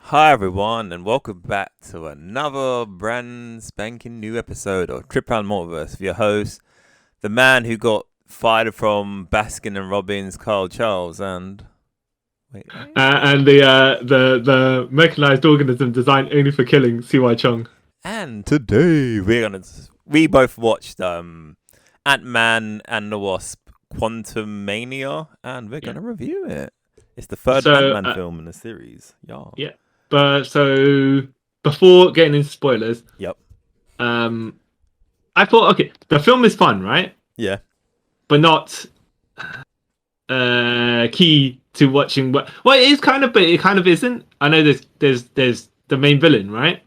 Hi everyone, and welcome back to another brand spanking new episode of Trip Around Multiverse with your host, the man who got fired from Baskin and Robbins, Carl Charles, and And the mechanized organism designed only for killing, CY Chung. and today we both watched Ant-Man and the Wasp, Quantumania, and we're gonna review it. It's the third So Ant-Man film in the series. yeah, but so before getting into spoilers, Yep. I thought okay, the film is fun, right? Yeah. But not key to watching. Well, it is kind of, but it kind of isn't. I know there's the main villain, right?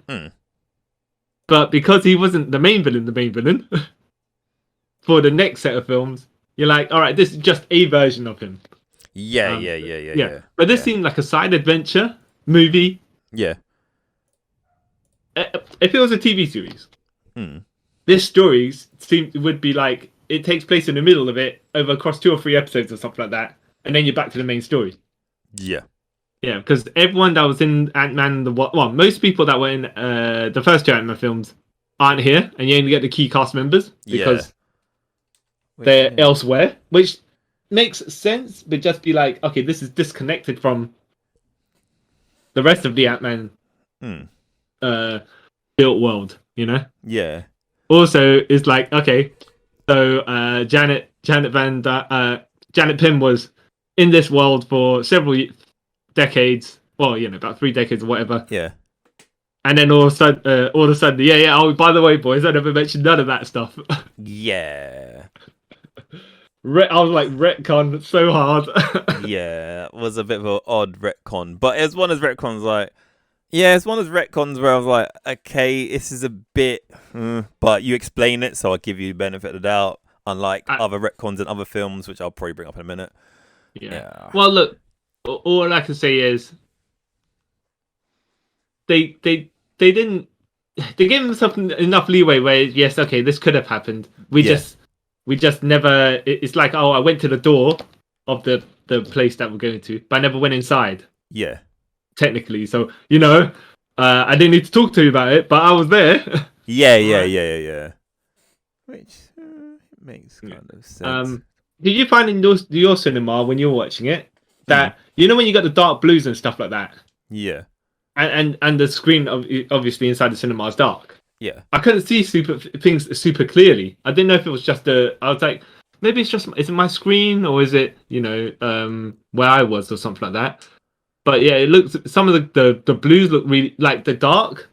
But because he wasn't the main villain for the next set of films, you're like, all right, this is just a version of him. Yeah. But this seemed like a side adventure movie. Yeah. If it was a TV series, this story would be like it takes place in the middle of it over across 2 or 3 episodes or something like that, and then you're back to the main story. Yeah. Yeah, because everyone that was in Ant-Man most people that were in the first 2 Ant-Man films aren't here, and you only get the key cast members because they're elsewhere, which makes sense. But just be like, okay, this is disconnected from the rest of the Ant-Man built world, you know? Yeah. Also, it's like, okay, so Janet Pym was in this world for several decades. Well, about 3 decades or whatever. Yeah. And then all of a sudden, yeah. Oh, by the way, boys, I never mentioned none of that stuff. Yeah. I was like, retcon so hard. Yeah, it was a bit of an odd retcon. But it's one of those retcons it's one of those retcons where I was like, okay, this is a bit, but you explain it, so I'll give you the benefit of the doubt, unlike other retcons in other films, which I'll probably bring up in a minute. Yeah. Well, look, all I can say is they didn't, they gave themselves enough leeway where, yes, okay, this could have happened. We just never, it's like, oh, I went to the door of the place that we're going to, but I never went inside. Yeah. Technically, so I didn't need to talk to you about it, but I was there. Yeah. Which makes kind of sense. Did you find in your cinema when you were watching it that when you got the dark blues and stuff like that? Yeah. And the screen obviously inside the cinema is dark. Yeah. I couldn't see things super clearly. I didn't know if it was just I was like, maybe it's just, is it my screen or is it where I was or something like that. But yeah, it looks, some of the blues look really like the dark.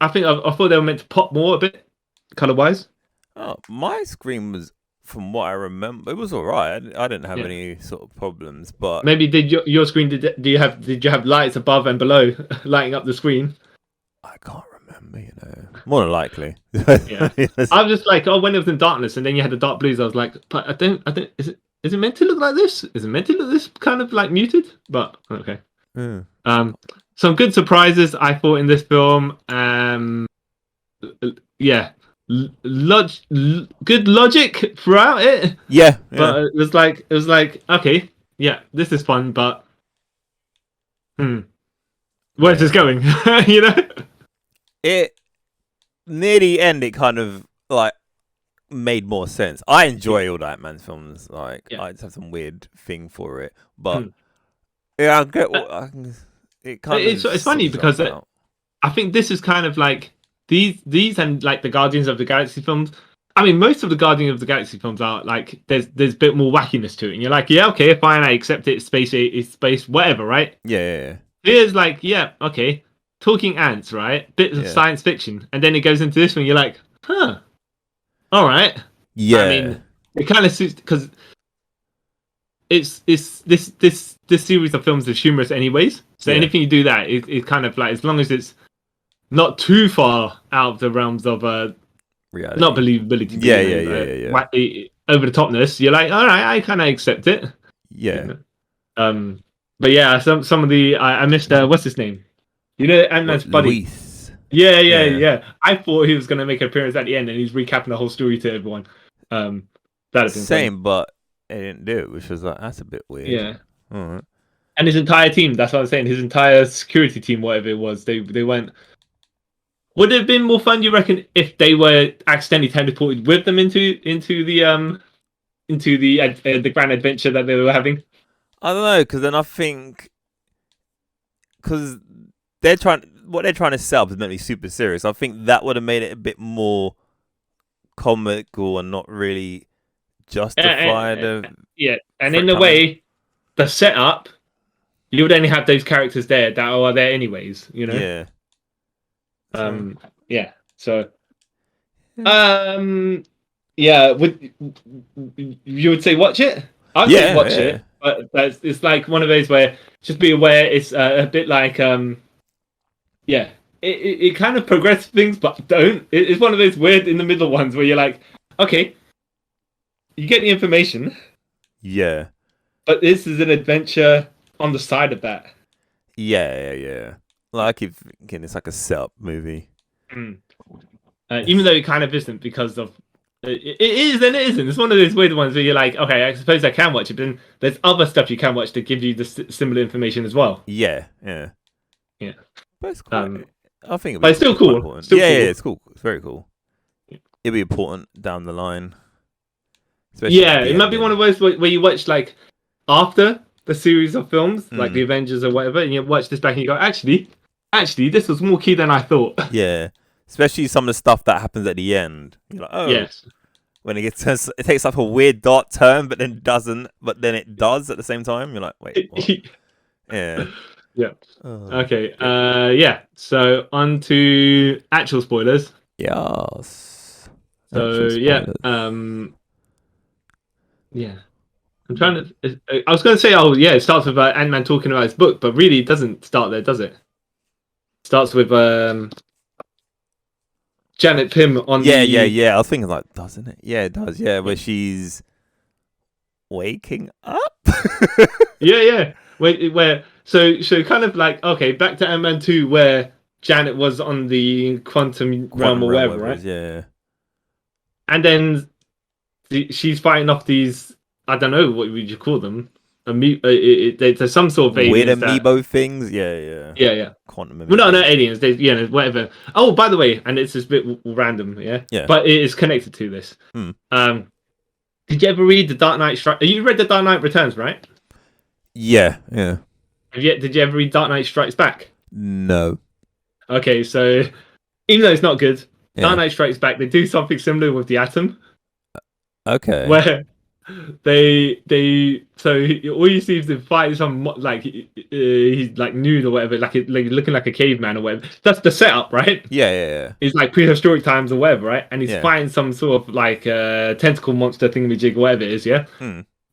I think I thought they were meant to pop more a bit, color wise. Oh, my screen was, from what I remember, it was alright. I didn't have any sort of problems, but maybe did your screen did you have lights above and below lighting up the screen? I can't remember. More than likely. Yeah, I was just like, oh, when it was in darkness, and then you had the dark blues. I was like, but I don't. Is it meant to look like this? Is it meant to look this kind of like muted? But okay. Some good surprises I thought in this film. Good logic throughout it. Yeah. But it was like okay, yeah, this is fun, but where's this going? It near the end, it kind of like made more sense. I enjoy all the Ant-Man films. Like I just have some weird thing for it, but yeah, I get what it's funny because I think this is kind of like these and like the Guardians of the Galaxy films. I mean, most of the Guardians of the Galaxy films are like there's a bit more wackiness to it, and you're like, yeah, okay, fine, I accept it. It's space, whatever, right? Yeah. Here's like, yeah, okay, talking ants, right? Bits of science fiction, and then it goes into this one. You're like, huh, all right. Yeah. I mean, it kind of suits because it's this series of films is humorous anyways. So anything you do that, it's kind of like, as long as it's not too far out of the realms of reality, not believability. Over the topness, you're like, all right, I kind of accept it. Yeah. But yeah, some of the I missed what's his name? Ant-Man's buddy. Luis. Yeah. I thought he was gonna make an appearance at the end, and he's recapping the whole story to everyone. That'd been same, funny. But they didn't do it, which was like, that's a bit weird. Yeah. All right. And his entire team, that's what I'm saying, his entire security team, whatever it was, they went. Would it have been more fun, you reckon, if they were accidentally teleported with them into the grand adventure that they were having? I don't know, because then I think because what they're trying to sell is meant to be super serious. I think that would have made it a bit more comical and not really justify the Yeah, and threat in a coming. way, the setup, you would only have those characters there that are there anyways, you know. Yeah. Yeah. So, yeah. Would you would say watch it? I'd say watch Yeah. it, but it's like one of those where just be aware. It's a bit like yeah. It kind of progresses things, but don't. It's one of those weird in the middle ones where you're like, okay, you get the information, Yeah. but this is an adventure on the side of that. Yeah. Like I keep thinking it's like a setup movie. Even though it kind of isn't because of it is and it isn't. It's one of those weird ones where you're like, okay, I suppose I can watch it, but then there's other stuff you can watch to give you the similar information as well. Yeah. But it's quite. I think but it's still cool. Important. Yeah, it's cool. It's very cool. It'll be important down the line. Yeah, it might be one of those where you watch like after the series of films, like the Avengers or whatever, and you watch this back and you go, actually, this was more key than I thought. Yeah, especially some of the stuff that happens at the end. You're like, oh, yes. When it takes like a weird dark turn, but then doesn't, but then it does at the same time. You're like, wait, what? Yeah. Yeah. Okay. Yeah. So on to actual spoilers. Yes. So yeah. Yeah. I'm trying to. I was going to say, oh yeah, it starts with Ant-Man talking about his book, but really it doesn't start there, does it? It starts with Janet Pym on. Yeah. I was thinking like, doesn't it? Yeah, it does. Yeah, where she's waking up. Yeah. Where so kind of like, okay, back to Ant-Man 2 where Janet was on the quantum realm or whatever, right? Yeah. And then she's fighting off these, I don't know, what would you call them? There's some sort of weird aliens amiibo things. Yeah. Quantum amiibo. Well, no, aliens. They, whatever. Oh, by the way, and it's just a bit random, yeah. But it is connected to this. Did you ever read the Dark Knight Strikes? You read the Dark Knight Returns, right? Yeah. Did you ever read Dark Knight Strikes Back? No. Okay, so even though it's not good, Dark Knight Strikes Back, they do something similar with the Atom. Okay. Where so all you see is him fight some like he's like nude or whatever, like looking like a caveman or whatever. That's the setup, right? Yeah. It's like prehistoric times or whatever, right? And he's fighting some sort of like tentacle monster thingamajig, whatever it is, yeah.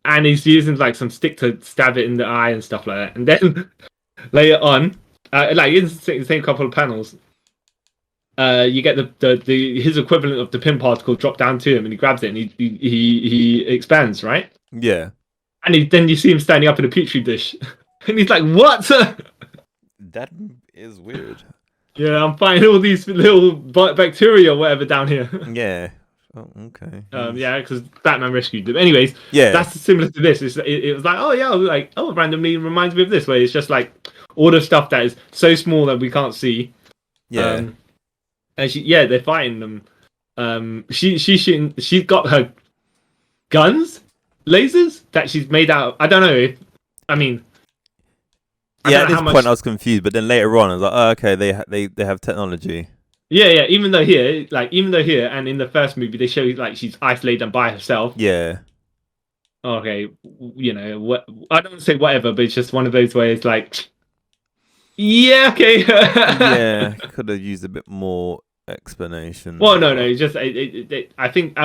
And he's using like some stick to stab it in the eye and stuff like that. And then later on, like in the same couple of panels, you get the his equivalent of the pin particle drop down to him, and he grabs it and he expands, right? Yeah. And then you see him standing up in a petri dish, and he's like, "What?" That is weird. Yeah, I'm finding all these little bacteria or whatever down here. Yeah. Oh, okay. Yeah, because Batman rescued them. Anyways, that's similar to this. It was like, oh yeah, like randomly reminds me of this, where it's just like all the stuff that is so small that we can't see. Yeah. And they're fighting them. She's got her guns, lasers that she's made out. I don't know. At this point I was confused, but then later on I was like, oh, okay, they have technology. Yeah. Even though here, and in the first movie, they show like she's isolated and by herself. Yeah. Okay, what? I don't say whatever, but it's just one of those where it's like, yeah, okay. Yeah, could have used a bit more explanation. Well, no, it's just I think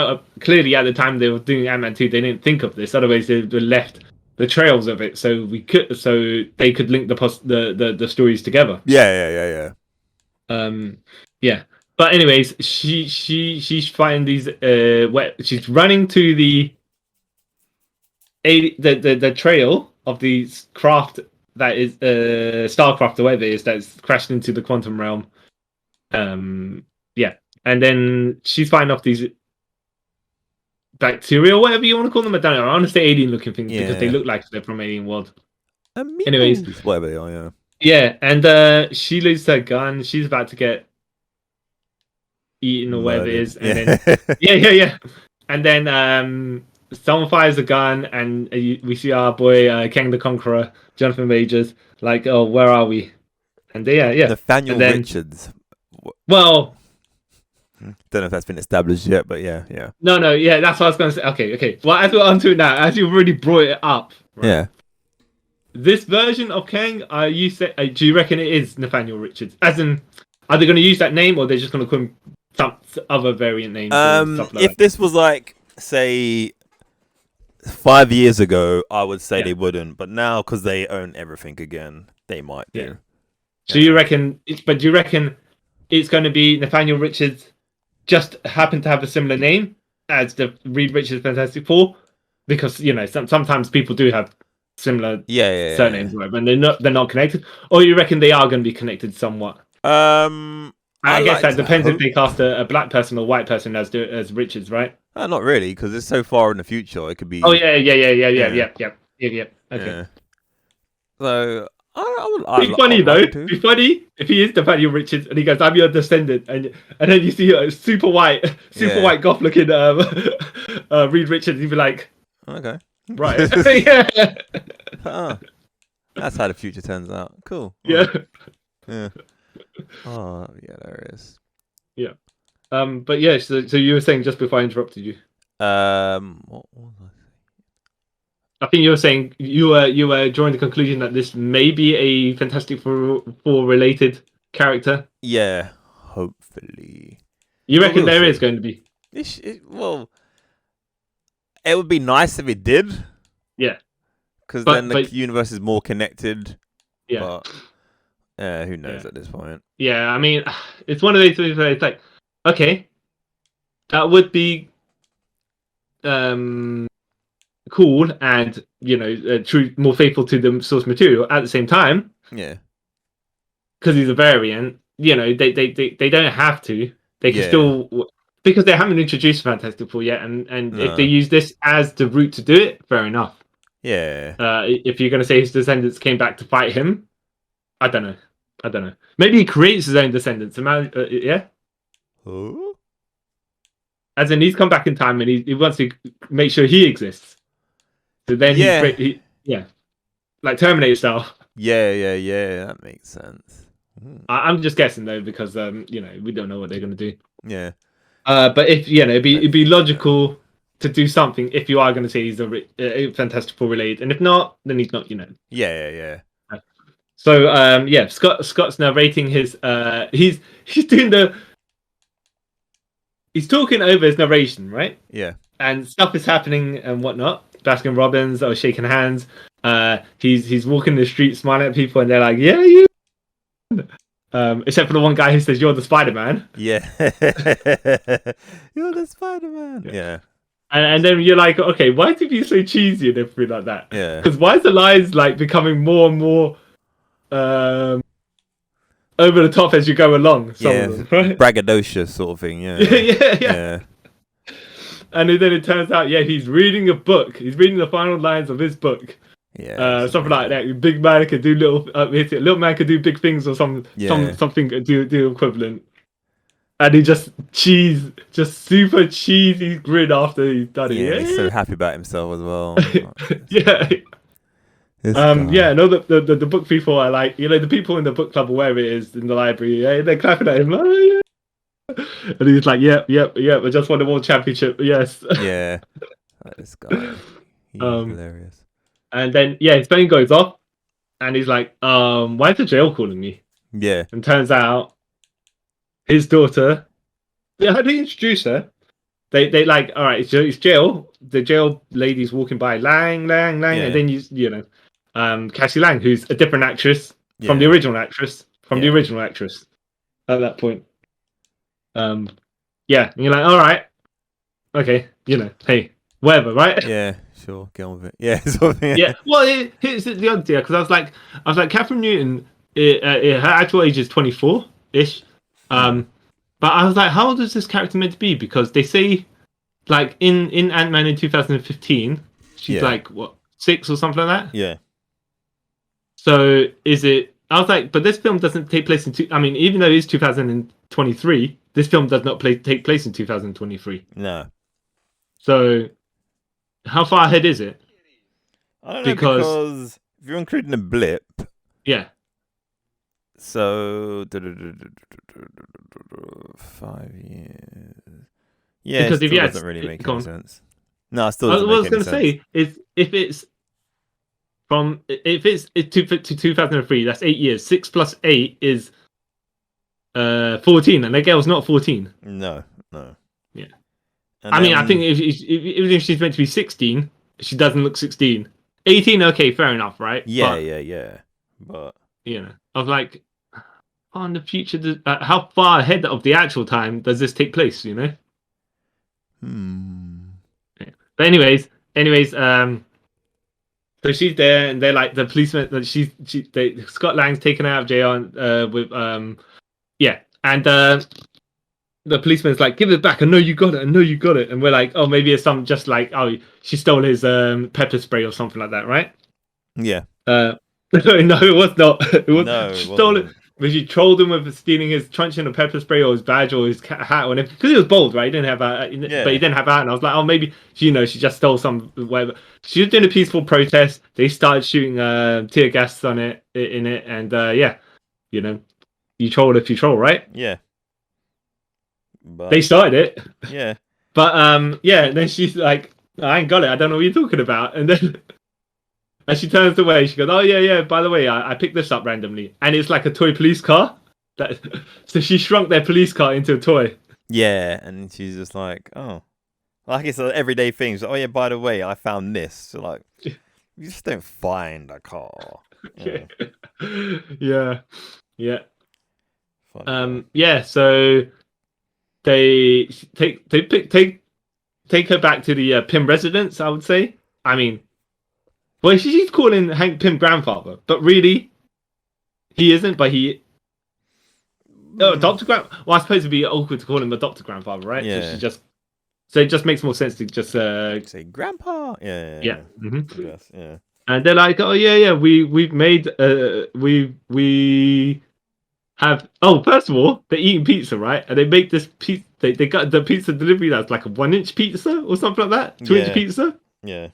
clearly at the time they were doing Ant-Man 2, they didn't think of this. Otherwise, they would left the trails of it, so they could link the stories together. Yeah. Yeah. But anyways, she's fighting these. She's running to the trail of these craft that is Starcraft or whatever it is that's crashed into the quantum realm. And then she's fighting off these bacteria or whatever you want to call them. I don't know. I want to say alien looking things because they look like they're from Alien World. Anyways, Amigos, whatever they are, yeah. yeah, and she loses her gun. She's about to get eaten or whatever it Murdered. is, and then Yeah. yeah, and then someone fires a gun, and we see our boy Kang the Conqueror, Jonathan Majors, like, oh, where are we? And yeah, and Nathaniel then Richards. well, Don't know if that's been established yet, but yeah. no, yeah, that's what I was gonna say. Okay. Well, as we're onto it now, as you've already brought it up, right? Yeah. This version of Kang, do you reckon it is Nathaniel Richards? As in, are they going to use that name, or they're just going to call him some other variant names or stuff like If that? this was like, say, 5 years ago, I would say Yeah. they wouldn't, but now because they own everything again, they might do. Yeah. So you reckon? But do you reckon it's going to be Nathaniel Richards? Just happen to have a similar name as the Reed Richards Fantastic Four, because sometimes people do have similar surnames, right? When they're not connected, or you reckon they are going to be connected somewhat? I guess that depends if they cast a black person or white person as Richards, right? Not really, because it's so far in the future. It could be. Oh yeah. Okay. Yeah. So Be funny though. Be funny if he is Nathaniel Richards and he goes, "I'm your descendant," and then you see a super white goth looking Reed Richards. You'd be like, okay, right, yeah. That's how the future turns out. Cool. Yeah. Yeah. Oh yeah, there is. Yeah. But yeah. So you were saying just before I interrupted you. What was I? I think you were saying you were drawing the conclusion that this may be a Fantastic Four related character. Yeah, hopefully. You reckon there is going to be? Well, it would be nice if it did. Yeah. Because then the universe is more connected. Yeah. But who knows at this point? Yeah, I mean, it's one of those things where it's like, okay, that would be cool and true, more faithful to the source material. At the same time, yeah, because he's a variant, they don't have to. They can still, because they haven't introduced Fantastic Four yet, and if they use this as the route to do it, fair enough. Yeah. If you're gonna say his descendants came back to fight him, I don't know. Maybe he creates his own descendants. Yeah. Who? As in, he's come back in time and he wants to make sure he exists. So then like Terminator style. Yeah. That makes sense. I'm just guessing though, because we don't know what they're gonna do. Yeah. But if it'd be logical to do something if you are going to say he's a Fantastic Four related, and if not, then he's not. Yeah. So Scott's narrating his he's talking over his narration, right? Yeah. And stuff is happening and whatnot. Baskin Robbins are shaking hands. He's walking the street smiling at people, and they're like, "Yeah, you." Except for the one guy who says, "You're the Spider-Man." Yeah. You're the Spider-Man. Yeah. And then you're like, okay, why do you be so cheesy and everything like that? Yeah. Because why is the lines like becoming more and more over the top as you go along? Some of them, right? Braggadocious sort of thing. Yeah. Yeah. And then it turns out, he's reading a book. He's reading the final lines of his book. Yeah. Something like that. Big man could do little man could do big things, or something do equivalent. And he just super cheesy grin after he's done it. Yeah, he's so happy about himself as well. Yeah. No, the book people are like, the people in the book club or wherever it is in the library, they're clapping at him. Oh, yeah. And he's like, yep, I just won the world championship. Yes. Yeah. This guy. He's hilarious. And then his phone goes off and he's like, why is the jail calling me? Yeah. And turns out his daughter, how do you introduce her? They like, all right, so it's jail. The jail lady's walking by, Lang, and then Cassie Lang, who's a different actress from the original actress, at that point. And you're like, all right, okay, hey, whatever, right? Yeah, sure, get on with it. Yeah, sort of thing. Yeah. Well, here's the idea, because I was like, Catherine Newton, her actual age is 24-ish. But I was like, how old is this character meant to be? Because they say, like, in Ant-Man in 2015, she's like, what, 6 or something like that? Yeah. So is it? I was like, but this film doesn't take place in. I mean, even though it is 2023, this film does not take place in 2023. No. So how far ahead is it? I don't know, Because because if you're including a blip, yeah, so 5 years. Yeah, it because if still yes, doesn't really make go any on. sense. No, it still What doesn't I make was any going to sense. say is if it's to 2003, that's 8 years. 6 plus 8 is 14, and that girl's not 14. No, no. Yeah, And I mean, I think then even if she's meant to be 16, she doesn't look 16. 18, okay, fair enough, right? yeah, But yeah, yeah. But I was like, oh, in the future, how far ahead of the actual time does this take place? Yeah. But so she's there, and they're like the policeman. That Scott Lang's taken out of jail, with yeah, and the policeman's like, "Give it back! I know you got it! I know you got it!" And we're like, "Oh, maybe it's some just like, oh, she stole his pepper spray or something like that, right?" yeah. No, it was not. It was No, she it stole it. wasn't. But she trolled him with stealing his truncheon of pepper spray or his badge or his hat or anything because he was bald, right? He didn't have but he Yeah. didn't have that. And I was like, oh, maybe she just stole some whatever. She was doing a peaceful protest. They started shooting tear gas on it, and yeah, you know, you troll if you troll, right? Yeah. They But started it, yeah. but yeah. And then she's like, I ain't got it. I don't know what you're talking about. And then as she turns away, she goes, "Oh yeah, yeah. By the way, I picked this up randomly, and it's like a toy police car. That, so she shrunk their police car into a toy." Yeah. And she's just like, oh. Like it's an everyday thing. So, oh yeah, by the way, I found this. So like you just don't find a car. Yeah. Yeah, yeah, Funny guy. yeah. So they take her back to the Pym residence. I would say. I mean, well, she's calling Hank Pym grandfather, but really, he isn't. But he adopted grand. Well, I suppose it'd be awkward to call him adopted grandfather, right? Yeah. So it just makes more sense to just Say grandpa. Yeah. yeah. I guess. Yeah. And they're like, oh yeah, yeah, we've made we have, oh, first of all, they're eating pizza, right? And they make this pizza. They got the pizza delivery that's like a 1 inch pizza or something like that, 2 inch Yeah. pizza. Yeah.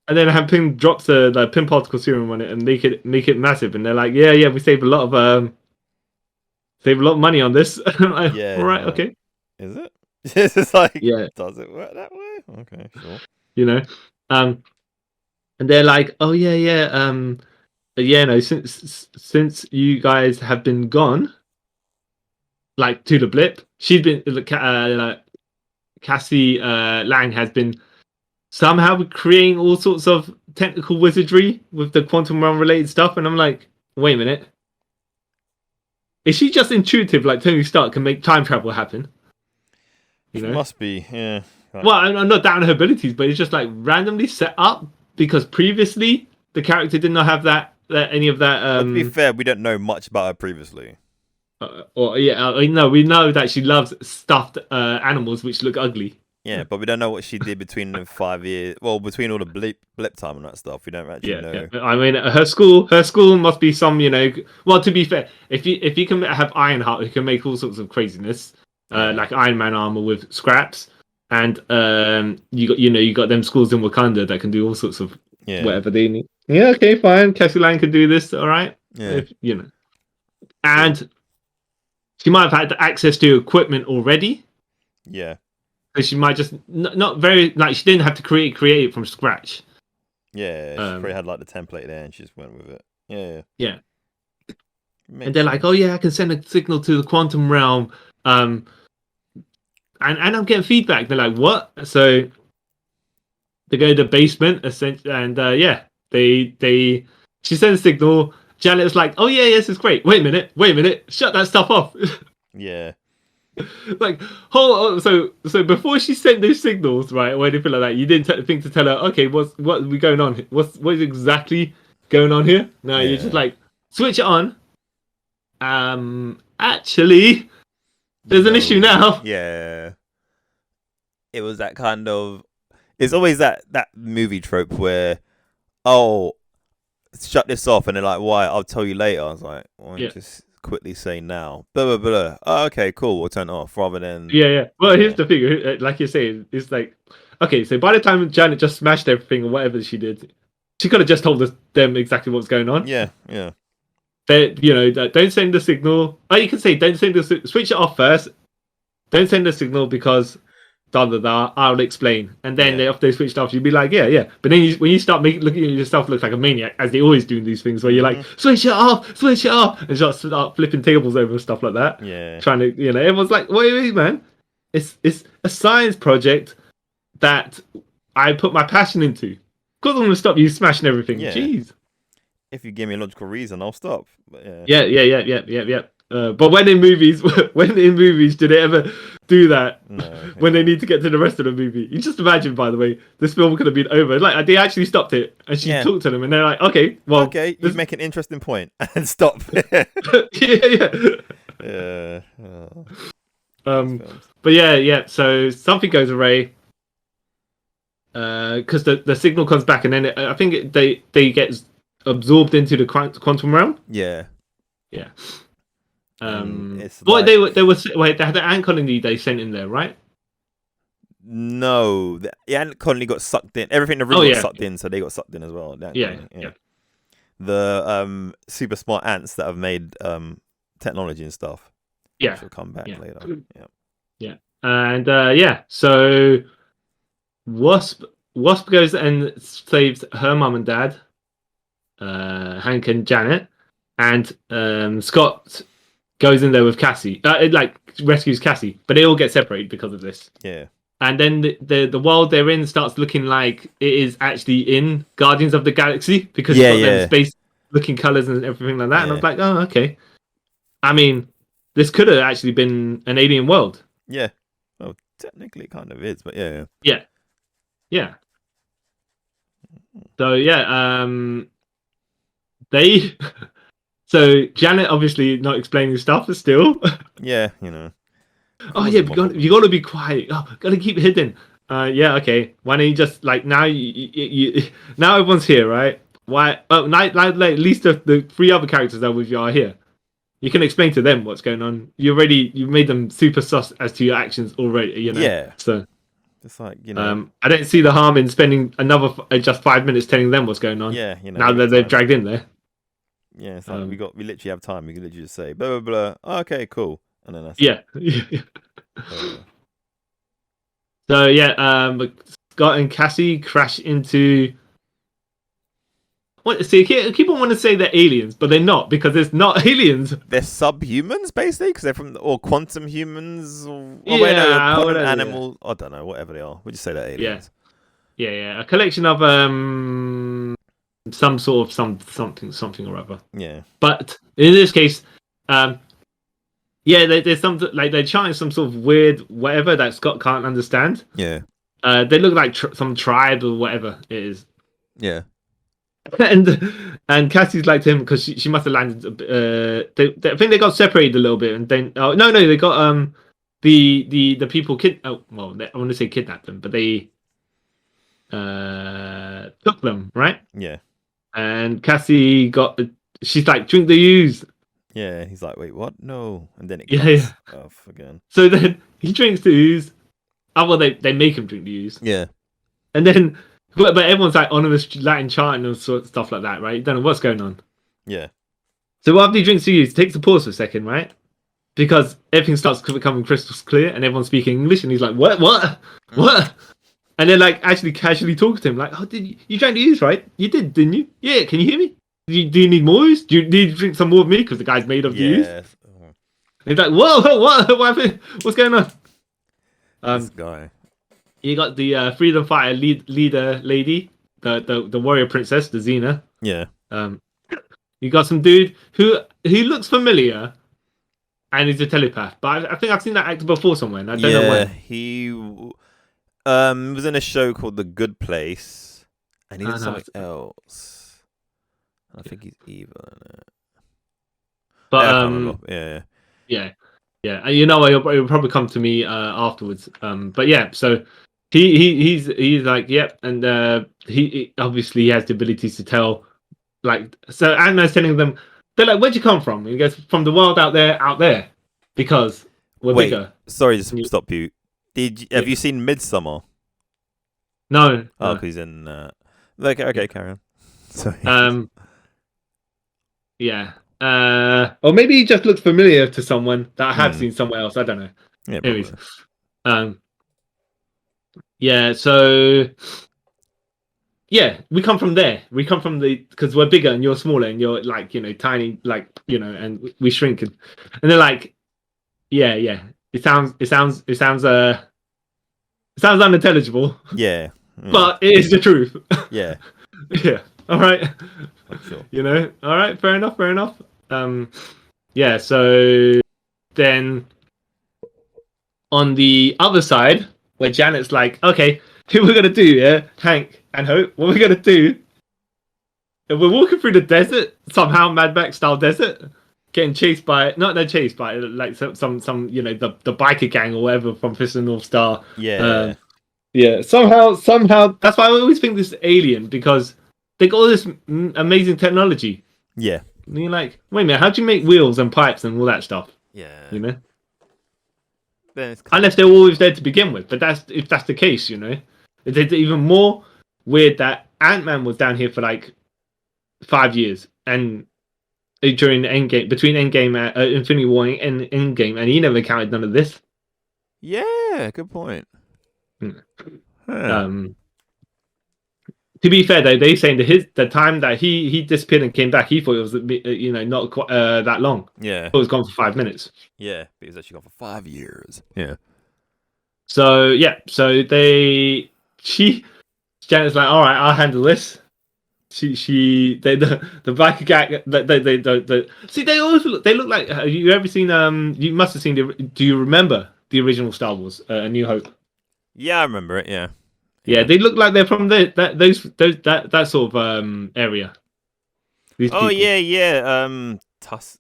And then have Pim drops the Pim particle serum on it and make it massive. And they're like, yeah, yeah, we save a lot of money on this. Like, Yeah. all right, Like, okay, is it? It's like, yeah, does it work that way? Okay, sure. you know, um, and they're like, oh yeah, yeah, yeah, no, since you guys have been gone, like to the blip, she's been Cassie Lang has been somehow creating all sorts of technical wizardry with the quantum realm related stuff, and I'm like, wait a minute, is she just intuitive like Tony Stark can make time travel happen? She must be, yeah. Like, Well, I'm not down her abilities, but it's just like randomly set up because previously the character did not have that any of that. well, to be fair, we don't know much about her previously. Or yeah, no, we know that she loves stuffed animals which look ugly. Yeah, but we don't know what she did between the 5 years. Well, between all the blip time and that stuff, we don't actually know. Yeah. I mean, her school must be some, Well, to be fair, if you can have Ironheart, who can make all sorts of craziness, like Iron Man armor with scraps, and you got them schools in Wakanda that can do all sorts of whatever they need. Yeah, okay, fine. Cassie Lang can do this, all right. Yeah, and she might have had access to equipment already. Yeah. So she might just not very like she didn't have to create it from scratch. Yeah, she probably had like the template there and she just went with it. Yeah. Yeah. And they're like, oh yeah, I can send a signal to the quantum realm. And I'm getting feedback. They're like, what? So they go to the basement, essentially, and she sends a signal. Janet was like, oh yeah, yes, it's great. Wait a minute, shut that stuff off. Yeah. Like, so before she sent those signals, right, or anything like that, you didn't think to tell her, okay, what's going on? What's exactly going on here? No, you're just like, switch it on. Actually, there's an issue now. Yeah. It was that kind of. It's always that movie trope where, oh, shut this off, and they're like, why? I'll tell you later. I was like, why don't you Yeah. just quickly say now? Blah blah blah. Oh, okay, cool. We'll turn it off rather than. Yeah. Well, here's the thing. Like you're saying, it's like, okay, so by the time Janet just smashed everything or whatever she did, she could have just told them exactly what's going on. Yeah. They, don't send the signal. Oh, you can say don't send the switch it off first. Don't send the signal because I'll explain. And then if they switched off, you'd be like, yeah. But then when you start looking at yourself, look like a maniac, as they always do in these things, where you're like, switch it off, and just start flipping tables over and stuff like that. Yeah. Trying to, everyone's like, wait, man, it's a science project that I put my passion into. Of course, I'm gonna stop you smashing everything. Yeah. Jeez. If you give me a logical reason, I'll stop. But Yeah. But when in movies, do they ever do that? No, when they need to get to the rest of the movie, you just imagine. By the way, this film could have been over. Like they actually stopped it, and she talked to them, and they're like, "Okay, well, okay, you make an interesting point and stop." Yeah. But yeah. So something goes awry. Because the signal comes back, and then I think they get absorbed into the quantum realm. Yeah. They had the ant colony they sent in there, right? No, the ant colony got sucked in. Everything in the room got sucked in, so they got sucked in as well. Yeah. The super smart ants that have made technology and stuff. Yeah, will come back later. Yeah, and so Wasp goes and saves her mum and dad, Hank and Janet, and Scott goes in there with Cassie. Rescues Cassie, but they all get separated because of this. Yeah. And then the world they're in starts looking like it is actually in Guardians of the Galaxy because it's got them space-looking colors and everything like that. And I was like, oh, okay. I mean, this could have actually been an alien world. Yeah. Well, technically, it kind of is, but yeah. Yeah. So they. So Janet obviously not explaining stuff, but still. Yeah. Oh yeah, you gotta be quiet. Oh, gotta keep hidden. Yeah, okay. Why don't you just now you now everyone's here, right? Why? Oh, like at least the three other characters that with you are here. You can explain to them what's going on. You made them super sus as to your actions already. Yeah. So it's like I don't see the harm in spending another just 5 minutes telling them what's going on. Yeah, now that they've dragged in there. Yeah, it's like we literally have time. We can literally just say blah blah blah. Oh, okay, cool, and then that's So Scott and Cassie crash into. What? See, I keep on wanting to say they're aliens, but they're not because it's not aliens. They're subhumans, basically, because they're from quantum humans, or quantum animal. I don't know, whatever they are. We just say they're aliens. Yeah. A collection of some sort of something or other. Yeah. But in this case, there's some they're trying some sort of weird whatever that Scott can't understand. Yeah. They look like some tribe or whatever it is. Yeah. And Cassie's like to him because she must have landed. I think they got separated a little bit, and then they got the people I want to say kidnapped them, but they took them, right? Yeah. And Cassie she's like, drink the ooze. Yeah, and he's like, wait, what? No. And then it comes off again. So then he drinks the ooze. Oh, well, they make him drink the ooze. Yeah. And then, but everyone's like ominous Latin chanting and sort of stuff like that, right? You don't know what's going on. Yeah. So after he drinks the ooze, he takes a pause for a second, right? Because everything starts becoming crystal clear and everyone's speaking English and he's like, what? And then actually casually talks to him like, oh, did you drank the ooze, right? You did, didn't you? Yeah, can you hear me? Do you need more ooze? Do you need to drink some more of me? Because the guy's made of the ooze. And he's like, whoa, what happened? What's going on? This guy. You got the freedom fighter leader lady, the warrior princess, the Xena. Yeah. You got some dude who looks familiar, and he's a telepath. But I think I've seen that actor before somewhere, and I don't know when. He was in a show called The Good Place, and he did something else. I think he's evil in it. But yeah. And it'll probably come to me afterwards. But yeah, so he's like, yep, and he obviously has the abilities to tell like, so Ant-Man's telling them, they're like, where'd you come from? And he goes, from the world out there, because we're Wait, bigger. sorry to stop you. Have Yeah. you seen Midsummer? No. Oh, he's in. Okay, carry on. Sorry. Yeah. Or maybe he just looks familiar to someone that I have seen somewhere else. I don't know. Yeah, Anyways, probably. yeah. So, yeah, we come from there. We come from because we're bigger and you're smaller and you're like tiny, like and we shrink and they're like, yeah. It sounds unintelligible. Yeah. But it is the truth. Yeah. Yeah. All right. Sure. All right. Fair enough. Yeah. So then on the other side, where Janet's like, okay, who we're gonna do? Yeah, Hank and Hope. What we're gonna do? And we're walking through the desert somehow, Mad Max style desert, getting chased by not chased by like some the biker gang or whatever from Fist of the North Star. Yeah. Yeah, somehow, that's why I always think this is Alien, because they got all this amazing technology. Yeah. And you're like, wait a minute, how do you make wheels and pipes and all that stuff? Yeah. Unless they were always there to begin with. But if that's the case, it's even more weird that Ant-Man was down here for like 5 years, and during the Endgame, between Endgame and Infinity War and Endgame, and he never encountered none of this. Yeah, good point. To be fair, though, they saying that the time that he disappeared and came back, he thought it was not quite that long. Yeah, it was gone for 5 minutes. Yeah, but he was actually gone for 5 years. Yeah. So Janet's like, all right, I'll handle this. The biker gang. They always look like. Have you ever seen? You must have seen. Do you remember the original Star Wars, A New Hope? Yeah, I remember it. Yeah. Yeah, they look like they're from that sort of area. These people. Yeah. Not Tuss.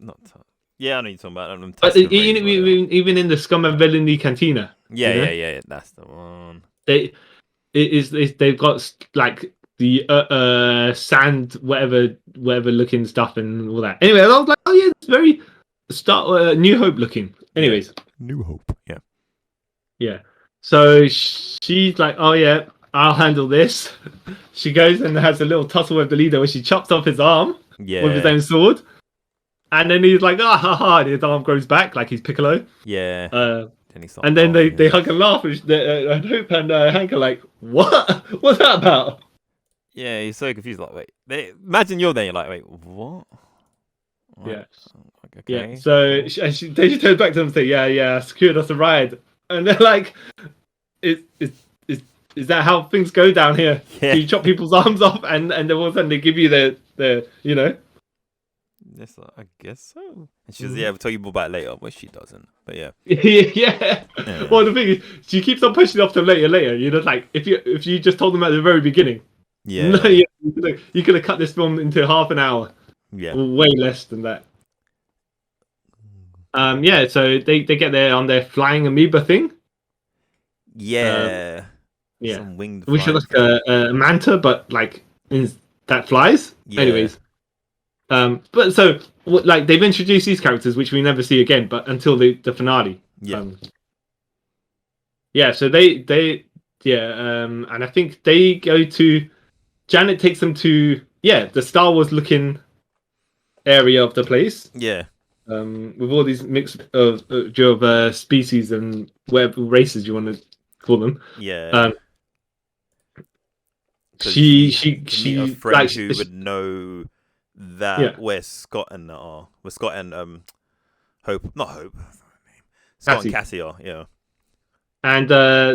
Yeah, I know you're talking about them. But even in the Scum and Villainy Cantina. Yeah. That's the one. They've got like the sand, whatever looking stuff and all that. Anyway, I was like, oh yeah, it's very New Hope looking. Anyways, New Hope. Yeah. Yeah. So she's like, oh yeah, I'll handle this. She goes and has a little tussle with the leader where she chops off his arm with his own sword. And then he's like, and his arm grows back like he's Piccolo. Yeah. And then they hug and laugh. And Hope and Hank are like, what? What's that about? Yeah, he's so confused. Like, wait. Imagine you're there. You're like, wait, what? Yeah. Okay. Yeah. So they just turn back to them and say, yeah, secured us a ride. And they're like, is that how things go down here? Yeah. You chop people's arms off and then all of a sudden they give you the Yes, I guess so. And she's we'll tell you more about it later, but she doesn't. But yeah. Yeah. Well, the thing is, she keeps on pushing it off to later. You know, like if you just told them at the very beginning. Yeah. No, you could have cut this film into half an hour. Yeah. Way less than that. Yeah. So they get there on their flying amoeba thing. Yeah. Yeah. Some winged. Which looks like a manta, but like that flies. Yeah. Anyways. But so like they've introduced these characters which we never see again, but until the finale. Yeah. So they and I think they go to Janet takes them to the Star Wars looking area of the place. Yeah. With all these mix of species and whatever races you want to call them. Yeah. She a friend who would know that where Scott and Hope, not Hope, Scott and Cassie are, yeah. And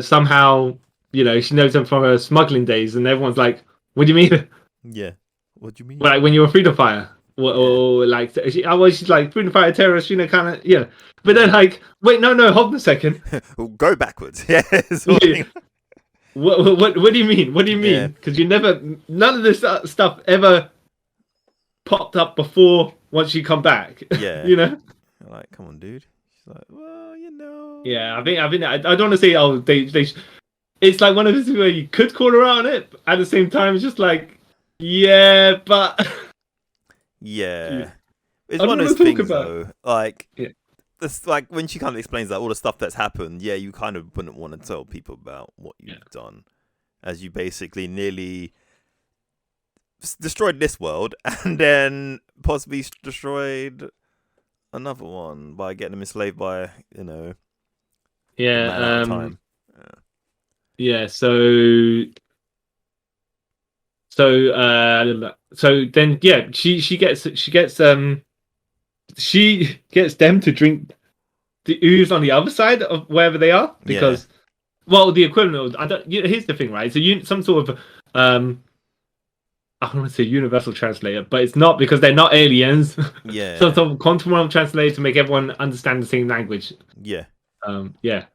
somehow, she knows them from her smuggling days, and everyone's like, "What do you mean?" Yeah, what do you mean? Like when you were Freedom Fire, or like she's like Freedom Fire terrorist, kind of, yeah. But then like, wait, no, hold on a second. Go backwards. Yeah. What do you mean? What do you mean? Because none of this stuff ever popped up before once you come back. Yeah. You're like, come on, dude. She's like, well, Yeah, I don't want to say they. It's like one of those where you could call her out on it, but at the same time, it's just like, yeah, but Yeah. It's I one don't of want those to talk things about. though. Like Yeah. this, like when she kind of explains like all the stuff that's happened. Yeah, you kind of wouldn't want to tell people about what Yeah. you've done, as you basically nearly destroyed this world and then possibly destroyed another one by getting them enslaved by the Yeah. man out of time. Yeah. So then yeah, she gets them to drink the ooze on the other side of wherever they are because well the equivalent of, I don't here's the thing, right? It's some sort of I don't want to say universal translator, but it's not because they're not aliens. Yeah. Some sort of quantum realm translator to make everyone understand the same language. Yeah. Yeah.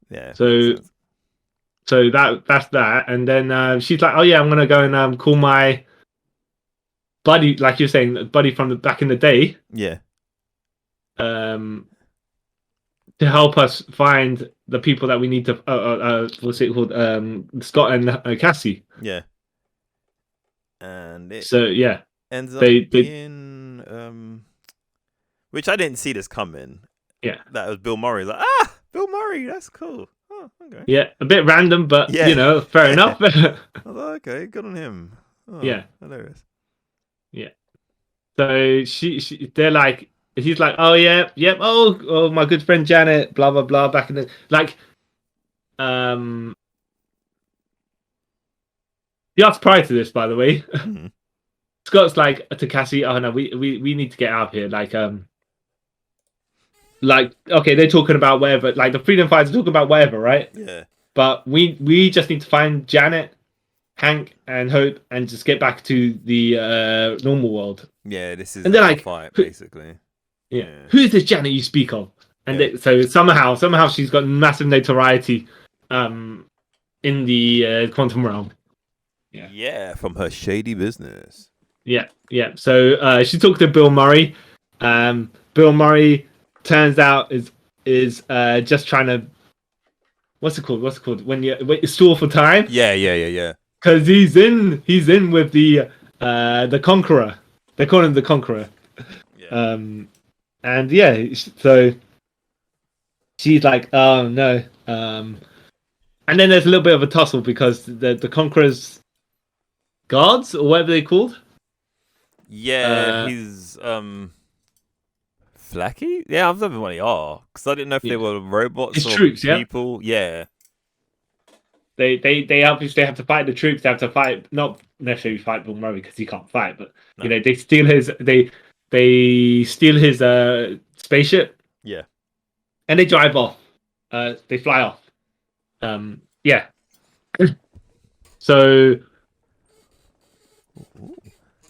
Yeah. Makes So sense. that's that, and then she's like, "Oh yeah, I'm gonna go and call my buddy, like you're saying, buddy from the back in the day, Yeah. um, to help us find the people that we need to. What's it called? Scott and Cassie. Yeah. And it So yeah, ends up they being which I didn't see this coming. yeah That was Bill Murray. Like, Bill Murray, that's cool. Oh, okay. yeah a bit random, but Yeah. fair enough. I was like, okay, good on him. Oh, Yeah. hilarious. Yeah. So they're like, he's like, oh yeah, yep, oh my good friend Janet, blah blah blah. Back in the like, just prior to this, by the way, Mm-hmm. Scott's like to Cassie, oh no, we need to get out of here. Like okay, they're talking about whatever, like the freedom fighters are talking about whatever, right? Yeah. But we just need to find Janet, Hank, and Hope, and just get back to the normal world. Yeah, this is And they're a like, fight, basically. Yeah. Who's this Janet you speak of? And so somehow she's got massive notoriety in the quantum realm. Yeah, from her shady business. Yeah. So she talked to Bill Murray. Bill Murray turns out is just trying to what's it called when you stall for time? Yeah. Because he's in with the Conqueror. They call him the Conqueror. Yeah. And yeah, so she's like, oh no. And then there's a little bit of a tussle because the Conqueror's guards or whatever they're called. Yeah, he's Flacky? Yeah, I've never what they are. Because I didn't know if they were robots It's or troops, people. Yeah. They obviously have to fight the troops. They have to fight, not necessarily fight Bill Murray because he can't fight, but they steal his spaceship. Yeah. And they drive off. They fly off. Yeah. So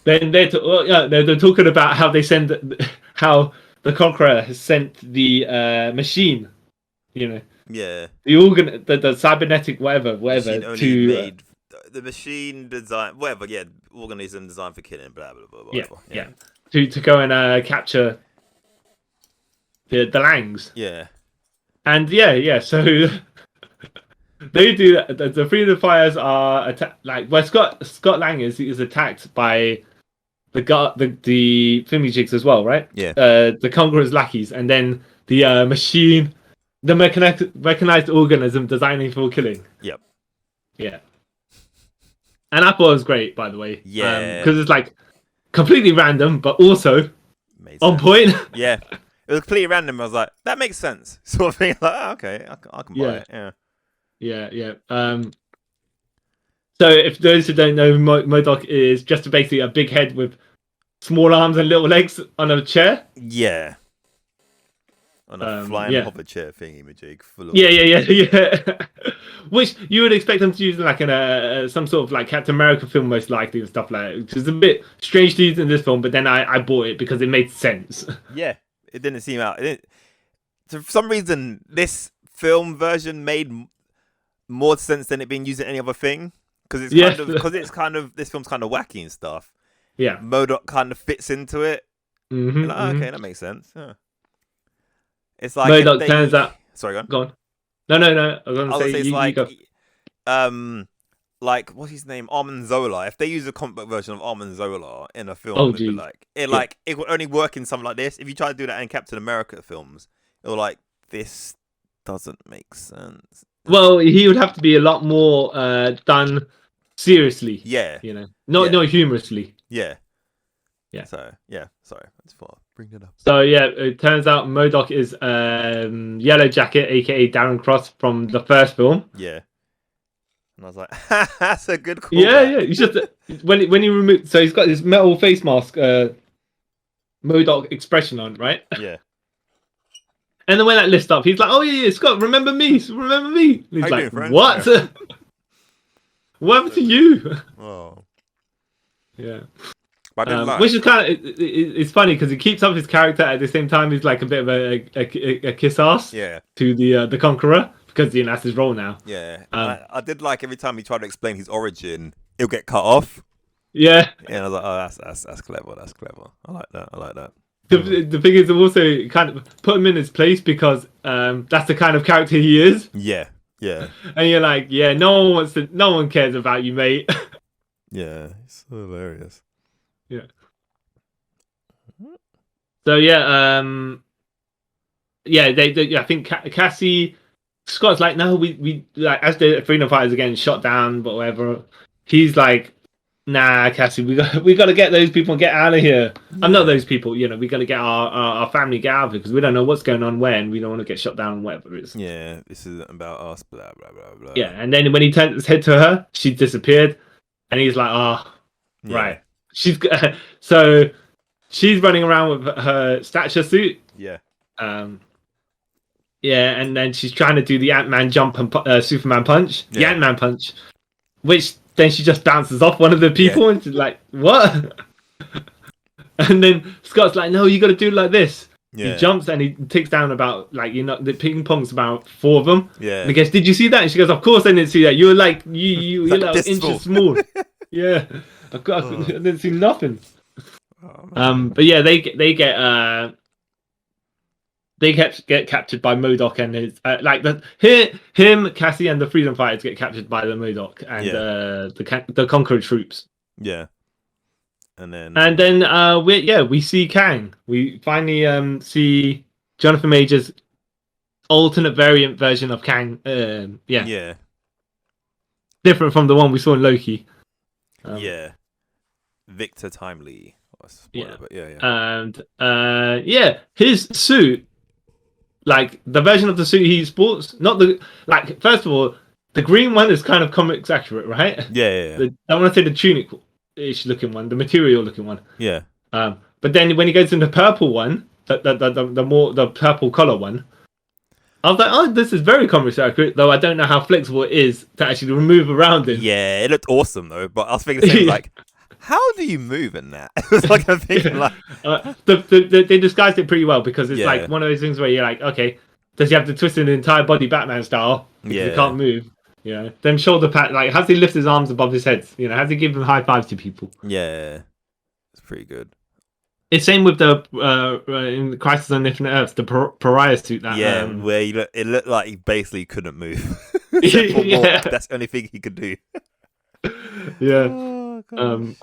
then they're talking about how they how the Conqueror has sent the machine, Yeah. the organ, the cybernetic whatever Machine only to made the machine design, whatever. Yeah, organism designed for killing. Blah blah blah. Whatever. yeah to go and capture the Langs. Yeah. And so they do that. The Freedom Fighters are Scott Lang is attacked by the Thingamajigs as well, right? Yeah. The Conqueror's lackeys, and then the machine, the mechanized organism designing for killing. Yep. Yeah. And I thought it was great, by the way. Yeah. Because it's like completely random, but also on point. Yeah. It was completely random. I was like, that makes sense. Sort of thing. Like, okay, I can buy it. Yeah. Yeah. So if those who don't know, M.O.D.OK is just basically a big head with small arms and little legs on a chair. Yeah. On a flying hover chair thingy majig full of Yeah. Which you would expect them to use like in some sort of like Captain America film, most likely, and stuff like that. Which is a bit strange to use in this film, but then I bought it because it made sense. Yeah, it didn't seem out. For some reason, this film version made more sense than it being used in any other thing. Because it's kind of this film's kind of wacky and stuff. Yeah, M.O.D.OK kind of fits into it. Okay, that makes sense. Yeah. It's like M.O.D.OK turns out. Sorry, go on. No. I was gonna say it's you like go. like what's his name, Armanzola. If they use a comic book version of Armanzola in a film, Oh, it'd be geez. like it Yeah. like it would only work in something like this. If you try to do that in Captain America films, it'll like this doesn't make sense. Well, he would have to be a lot more done seriously. Yeah, You know, yeah, not humorously. yeah. Yeah. So yeah, sorry, that's far. Bring it up. So yeah, it turns out M.O.D.OK is Yellow Jacket, aka Darren Cross from the first film. Yeah, and I was like, that's a good Yeah, callback. yeah. He's just when he removed, so he's got his metal face mask, M.O.D.OK expression on, right? Yeah. And then when that lifts up, he's like, "Oh yeah, Scott, remember me? Remember me?" And he's How you like, doing, friend? "What? Yeah. What happened to you?" Oh, Yeah. but I didn't lie. Which is kind of it's funny because he keeps up his character at the same time. He's like a bit of a kiss ass Yeah, to the Conqueror because that's his role now. yeah. I did like every time he tried to explain his origin, he'll get cut off. Yeah. Yeah, and I was like, oh, that's clever. That's clever. I like that. I like that. The thing is, also kind of put him in his place because that's the kind of character he is. Yeah, yeah, And you're like, yeah, no one cares about you, mate. yeah. It's so hilarious. Yeah. So yeah, I think Cassie Scott's like, no, we like as the freedom fighters are getting shot down, but whatever. He's like, nah, Cassie, we got to get those people and get out of here. Yeah. I'm not those people, we got to get our family get out of here because we don't know what's going on where, and we don't want to get shot down, whatever it is. Yeah, this isn't about us. Blah blah blah blah. Yeah, and then when he turned his head to her, she disappeared, and he's like, Yeah. right. So she's running around with her stature suit. Yeah. Yeah, and then she's trying to do the Ant-Man jump and Superman punch, the Yeah. Ant-Man punch, which then she just bounces off one of the people, and she's like, "What?" And then Scott's like, "No, you got to do it like this." Yeah. He jumps and he takes down about the ping pong's about 4 of them. Yeah. And he goes, "Did you see that?" And she goes, "Of course I didn't see that. You're like you're like this inches small." small." Yeah, I didn't see nothing. Oh, But yeah, they get get captured by M.O.D.OK and his him, Cassie, and the Freedom Fighters get captured by the M.O.D.OK and the Conqueror troops. Yeah. And then we see Kang. We finally see Jonathan Majors' alternate variant version of Kang. Yeah. Different from the one we saw in Loki. Yeah. Victor Timely. Yeah. But yeah. And his suit, like the version of the suit he sports, not the first of all, the green one is kind of comics accurate, right? Yeah. I want to say the tunic-ish looking one, the material looking one. Yeah. But then when he goes in the purple one, the purple color one, I was like, oh, this is very comics accurate, though I don't know how flexible it is to actually move around it. Yeah, it looked awesome though, but I was thinking the same, like, how do you move in that? It was like I'm thinking like they disguised it pretty well because it's Yeah. like one of those things where you're like, okay, does he have to twist an entire body Batman style because he Yeah. can't move? Then shoulder pat, like has he lift his arms above his head? Has he give him high fives to people? Yeah. It's pretty good. It's same with the in Crisis on Infinite Earths, the pariah suit. That Where it looked like he basically couldn't move. Except for Yeah. walk. That's the only thing he could do. Yeah. Oh, gosh.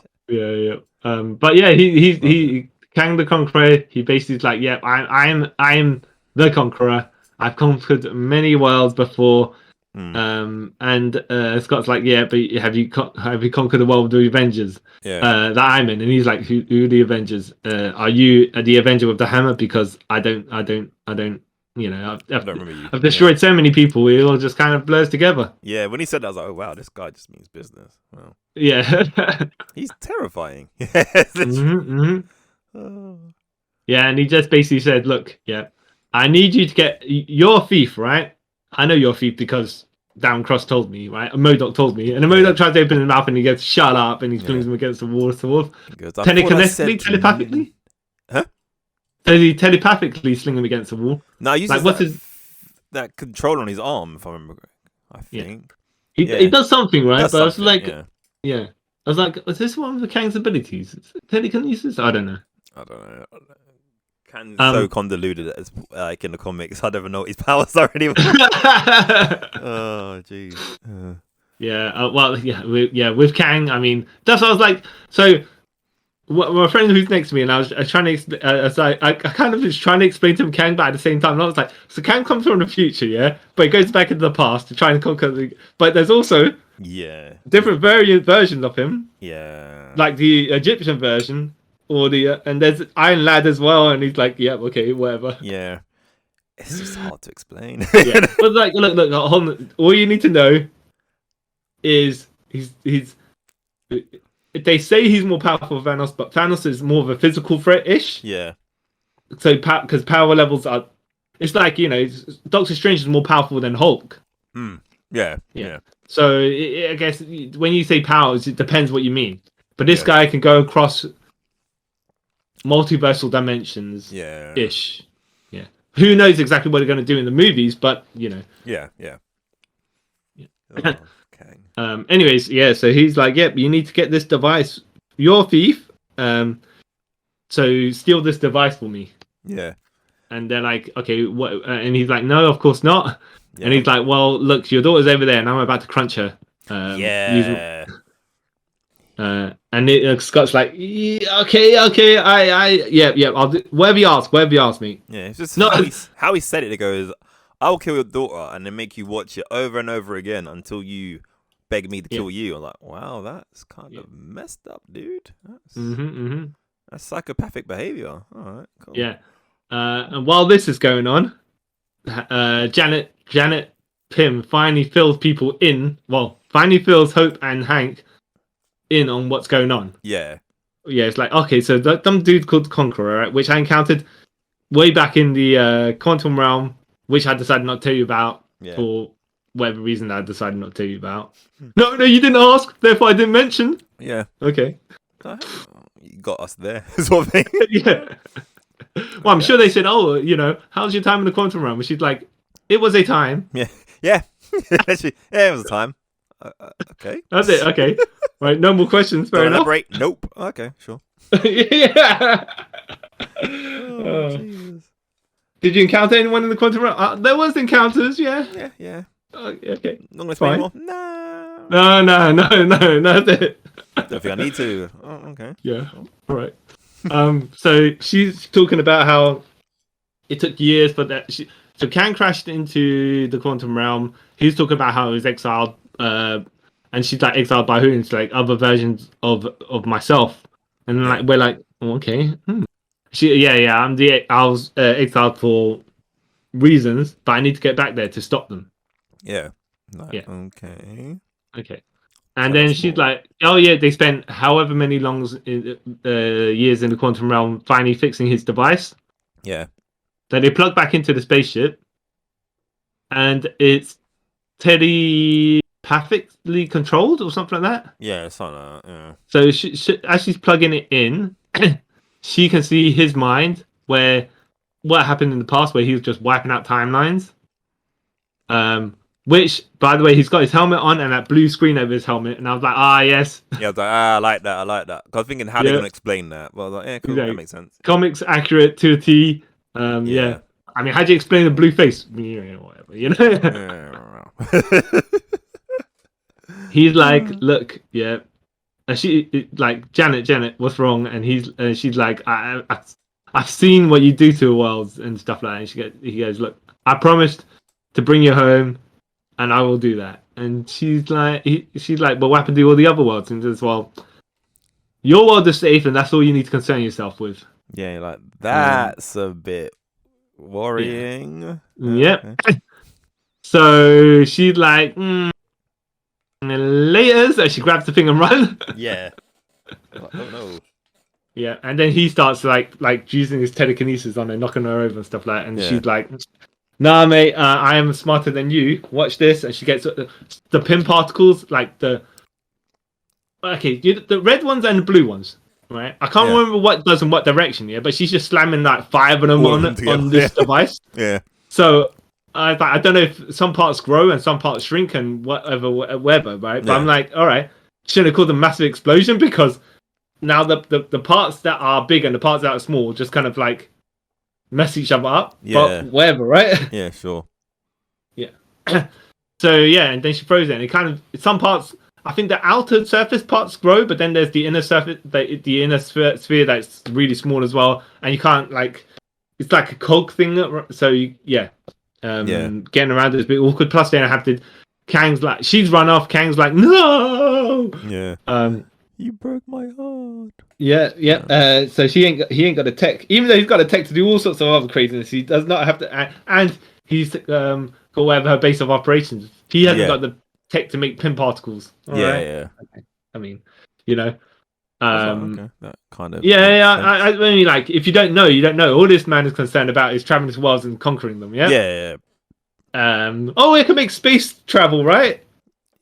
But yeah, he Kang the Conqueror. He basically is like, yeah, I'm the Conqueror. I've conquered many worlds before. And Scott's like, yeah, but have you conquered the world of the Avengers? Yeah. That I'm in, and he's like, who are the Avengers? Are you the Avenger with the hammer? Because I don't. I don't remember you. I've destroyed so many people. It all just kind of blurs together. Yeah, when he said that, I was like, oh wow, this guy just means business. Well, Yeah. he's terrifying. Oh. Yeah, and he just basically said, look, yeah, I need you to get. You're a thief, right? I know you're a thief because Darren Cross told me, right? M.O.D.OK told me. And then M.O.D.OK tries to open his mouth and he goes, shut up, and he flings him against the wall, sort of. He goes, "I thought I said Telepathically? Huh? Does he telepathically sling him against the wall? No, he uses Like, what's that control on his arm, if I remember correctly. I think. He does something, right? Does But I was something, like, yeah. I was like, is this one of the Kang's abilities? Is it telekinesis? I don't know. I don't know. Kang's so convoluted as like in the comics. I never know what his powers are anymore. Oh, jeez. Yeah. Well, yeah. With Kang, I mean, that's what I was like. So, my friend who's next to me, and I was trying to explain. I kind of was trying to explain to him Kang, but at the same time, I was like, so Kang comes from the future, yeah, but he goes back into the past to try and conquer the. But there's also Yeah. different variant versions of him, Yeah. like the Egyptian version, or the and there's Iron Lad as well, and he's like, yeah, okay, whatever. Yeah. It's just hard to explain. Yeah, but like, look, hold on. All you need to know is he's. They say he's more powerful than Thanos, but Thanos is more of a physical threat ish. Yeah. So, because power levels are, it's like Doctor Strange is more powerful than Hulk. Yeah. So I guess when you say powers, it depends what you mean. But this guy can go across multiversal dimensions. Yeah. Ish. Yeah. Who knows exactly what they're going to do in the movies, but Yeah. Okay. Anyways, yeah. So he's like, "Yep, you need to get this device. You're a thief. So steal this device for me." Yeah. And they're like, "Okay, what?" And he's like, "No, of course not." Yeah. And he's like, "Well, look, your daughter's over there, and I'm about to crunch her." Yeah. And Scott's like, "Okay, yeah, I'll do whatever you ask, me." Yeah. It's just No, how he said it. It goes, "I'll kill your daughter and then make you watch it over and over again until you beg me to kill you." I'm like, wow, that's kind of messed up, dude. That's psychopathic behavior. All right, cool. Yeah. And while this is going on, Janet Pym finally fills people in. Well, finally fills Hope and Hank in on what's going on. Yeah. Yeah, it's like, okay, so that dumb dude called Conqueror, right, which I encountered way back in the quantum realm, which I decided not to tell you about for whatever reason I decided not to tell you about. No, you didn't ask, therefore I didn't mention. Yeah. Okay. You got us there, sort of thing. Yeah. Well, I'm sure they said, "Oh, how's your time in the quantum realm?" And she's like, "It was a time." Yeah. Actually, it was a time. Okay. That's it. Okay. Right. No more questions. Fair enough. Elaborate. Nope. Okay. Sure. Yeah. Oh, Jesus. Did you encounter anyone in the quantum realm? There was encounters. Yeah. Yeah. Okay. Not gonna explain more. No. That's it. Don't think I need to. Oh, okay. Yeah. All right. So she's talking about how it took years, but so Kang crashed into the quantum realm. He's talking about how he was exiled, and she's like, exiled by who? And it's like other versions of myself. And then, like, we're like, okay. I was exiled for reasons, but I need to get back there to stop them. Yeah. Okay. And then she's like, "Oh yeah, they spent however many years in the quantum realm finally fixing his device." Yeah. Then they plug back into the spaceship, and it's telepathically controlled or something like that. Yeah, something like that. Yeah. So as she's plugging it in, she can see his mind, where what happened in the past, where he was just wiping out timelines. Which, by the way, he's got his helmet on and that blue screen over his helmet, and I was like, yes. Yeah, I was like, I like that. Cause I was thinking, how they're gonna explain that? Well, I was like, yeah, cool, that makes sense. Comics accurate to a T. Yeah. I mean, how do you explain the blue face? Whatever, He's like, look, yeah. And she like, Janet, what's wrong? And she's like, I've seen what you do to the world and stuff like that. And he goes, look, I promised to bring you home, and I will do that. And she's like, but what happened to all the other worlds? And says, well, your world is safe, and that's all you need to concern yourself with. Yeah, you're like, that's a bit worrying. Yep. Okay. So she's like, later. So she grabs the thing and runs. Yeah. Oh no. Yeah, and then he starts like using his telekinesis on her, knocking her over and stuff like that. And she's like, "Nah, mate, I am smarter than you. Watch this." And she gets the pin particles, like the red ones and the blue ones, right? I can't remember what does in what direction, but she's just slamming like 5 of them on this device. Yeah. So I don't know if some parts grow and some parts shrink and whatever, right? But I'm like, all right, shouldn't have called them massive explosion, because now the parts that are big and the parts that are small just kind of like mess each other up. But whatever, right? Yeah, sure. Yeah. So yeah, and then she throws it, and it kind of some parts. I think the outer surface parts grow, but then there's the inner surface, the inner sphere that's really small as well, and you can't like. It's like a cog thing. So yeah, getting around it is a bit awkward. Plus, then I have to. Kang's like, she's run off. Kang's like, no. Yeah. You broke my heart. Yeah, yeah. So he ain't got a tech, even though he's got a tech to do all sorts of other craziness. He does not have to, and he's got whatever her base of operations. He hasn't got the tech to make pin particles. All right? Yeah. Okay. I mean, you know, okay. That kind of I mean, like, if you don't know, you don't know. All this man is concerned about is traveling to worlds and conquering them. Yeah. Yeah. Oh, it can make space travel, right?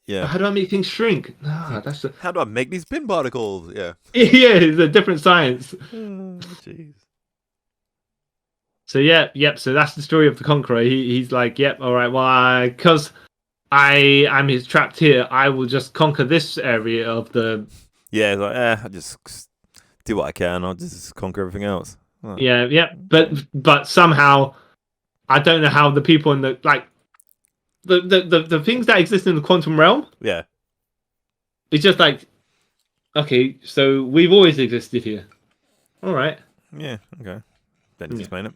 Yeah. How do I make things shrink? No, that's how do I make these pin particles? Yeah. Yeah, it's a different science. Jeez. So yep. So that's the story of the Conqueror. He's like, yep, all right. Well, because I am trapped here, I will just conquer this area of the. Yeah, it's like, I just do what I can. I'll just conquer everything else. Oh. Yeah. But somehow, I don't know how the people in the like. The things that exist in the quantum realm. Yeah. It's just like, okay, so we've always existed here. All right. Yeah. Okay. Then you explain it.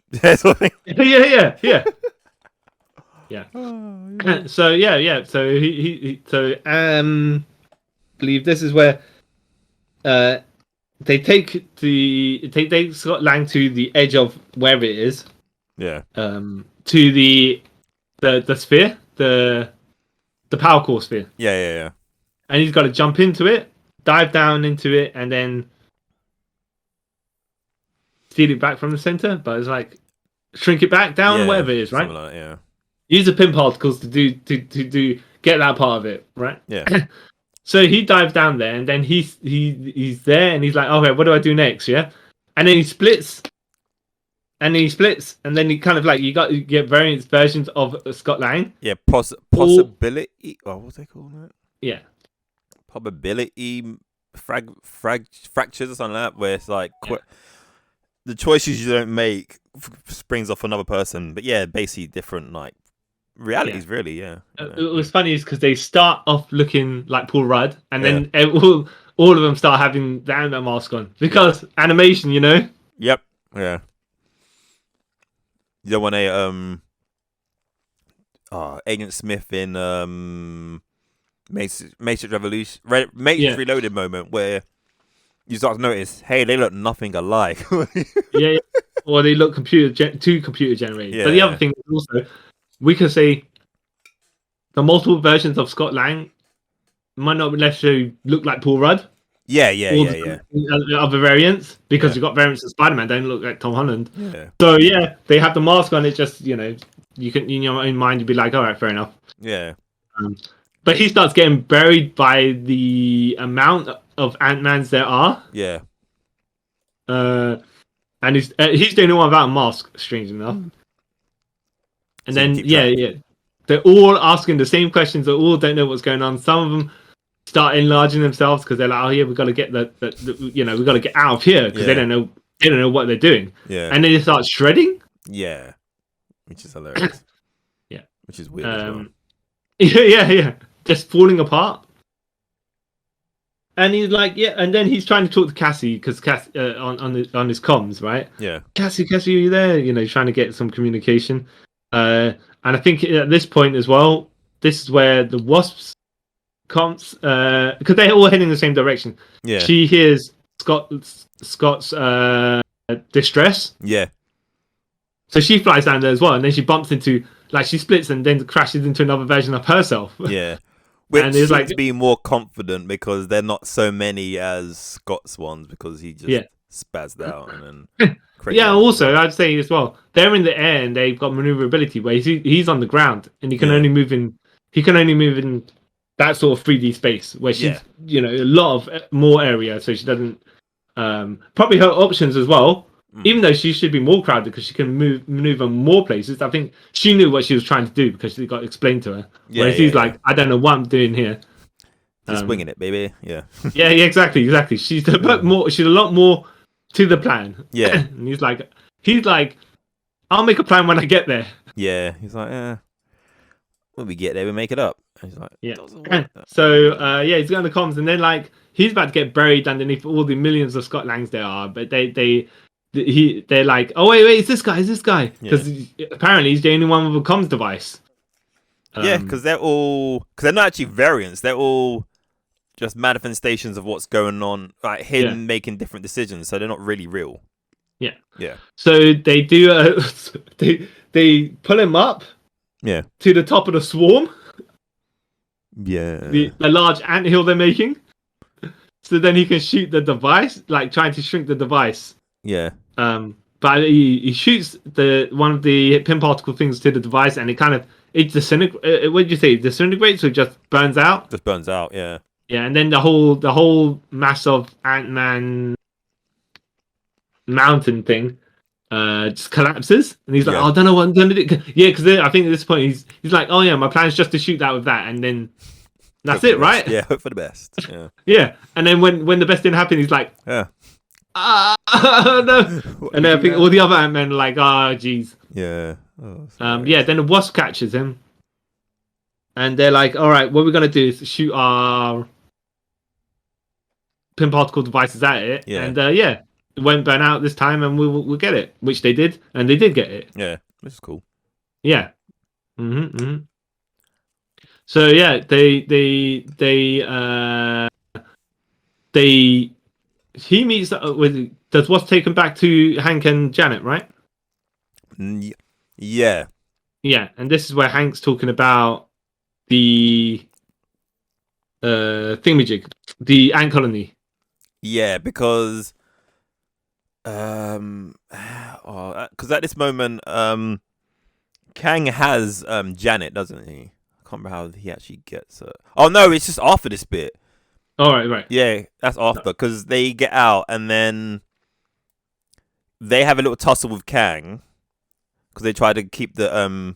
Yeah. Yeah. Oh, so yeah. So he believe this is where they take Scott Lang to the edge of wherever it is. Yeah. To the sphere, the power core sphere. Yeah. And he's got to jump into it, dive down into it, and then steal it back from the center. But it's like shrink it back down, whatever it is, right? Like that, yeah. Use the pin particles to get that part of it, right? Yeah. So he dives down there, and then he's there, and he's like, okay, what do I do next? Yeah, and then he splits, and then he kind of like you get various versions of Scott Lang. Yeah, possibility. What's they calling it? Yeah, probability fractures or something like that, where it's like the choices you don't make springs off another person. But yeah, basically different like realities, really. Yeah. It was funny is because they start off looking like Paul Rudd, and then all of them start having the Ant-Man mask on because animation, you know. Yep. Yeah. You don't want a Agent Smith in Matrix Revolution, Matrix Reloaded moment where you start to notice, hey, they look nothing alike. Yeah, or they look computer generated. Yeah. But the other thing is also, we could say the multiple versions of Scott Lang might not necessarily look like Paul Rudd. Yeah. Other variants, because you've got variants of Spider-Man don't look like Tom Holland. Yeah. So they have the mask on. It just you can in your own mind you'd be like, all right, fair enough. Yeah. But he starts getting buried by the amount of Ant-Mans there are. Yeah. And he's the only one without a mask, strange enough. And then they're all asking the same questions. They all don't know what's going on. Some of them start enlarging themselves because they're like, oh yeah, we've got to get we've got to get out of here because they don't know what they're doing. Yeah. And then they start shredding. Yeah. Which is hilarious. Yeah. Which is weird as well. Yeah. Just falling apart. And he's like, and then he's trying to talk to Cassie because Cassie on his comms, right? Yeah. Cassie, are you there? Trying to get some communication. And I think at this point as well, this is where the Wasps comes because they're all heading in the same direction. Yeah. She hears Scott's distress. Yeah. So she flies down there as well, and then she bumps into she splits and then crashes into another version of herself. Yeah. Which and seems to be more confident because they're not so many as Scott's ones because he just spazzed out and then. Also I'd say as well they're in the air and they've got maneuverability where he's on the ground and he can only move in that sort of 3D space where she's a lot of more area, so she doesn't probably her options as well. Even though she should be more crowded because she can maneuver more places, I think she knew what she was trying to do because it got explained to her. Whereas he's like, I don't know what I'm doing here. Just winging it, baby. Yeah. Yeah, exactly. She's a lot more to the plan. Yeah. And he's like, I'll make a plan when I get there. Yeah. He's like, when we get there, we make it up. And he's like, Yeah. doesn't work. So he's going to comms, and then like he's about to get buried underneath all the millions of Scott Langs there are, but they're like, oh wait, it's this guy, because apparently he's the only one with a comms device. Because they're not actually variants. They're all just manifestations of what's going on, like him making different decisions. So they're not really real. Yeah. Yeah. So they do. They pull him up. Yeah. To the top of the swarm. Yeah. The large anthill they're making. So then he can shoot the device, like trying to shrink the device. Yeah. But he shoots one of the pin particle things to the device, and it disintegrates. What did you say? Disintegrates, or it just burns out? Just burns out. Yeah. Yeah, and then the whole mass of Ant-Man mountain thing just collapses, and he's like, oh, I don't know what I'm gonna do. Yeah, because I think at this point he's like, oh yeah, my plan is just to shoot that with that, and then that's it, right? Yeah, hope for the best. Yeah. Yeah, and then when the best didn't happen, he's like, no. And then I think all the other Ant-Men are like, jeez. Yeah. Then the Wasp catches him, and they're like, all right, what we're gonna do is shoot our pin particle devices at it, and it won't burn out this time, and we'll get it, which they did, and they did get it. Yeah, which is cool. Yeah. So yeah, he meets does Wasp take him back to Hank and Janet, right? Yeah. Yeah, and this is where Hank's talking about the thingamajig, the ant colony. Yeah, because because at this moment Kang has Janet, doesn't he? I can't remember how he actually gets her. Oh no, it's just after this bit. Oh right. Yeah, that's after, because they get out and then they have a little tussle with Kang because they try to keep the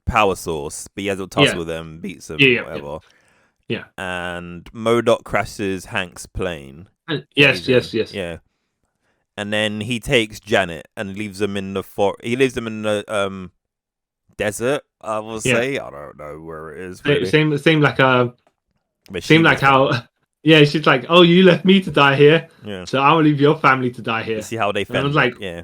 power source, but he has a little tussle with them, beats them, whatever. Yeah. And M.O.D.OK crashes Hank's plane. Yes. Yeah. And then he takes Janet and leaves them in the He leaves them in the desert, I will say. I don't know where it is. Really. Seemed like how. Yeah, she's like, oh, you left me to die here, so I will leave your family to die here. You see how they felt. I was like, I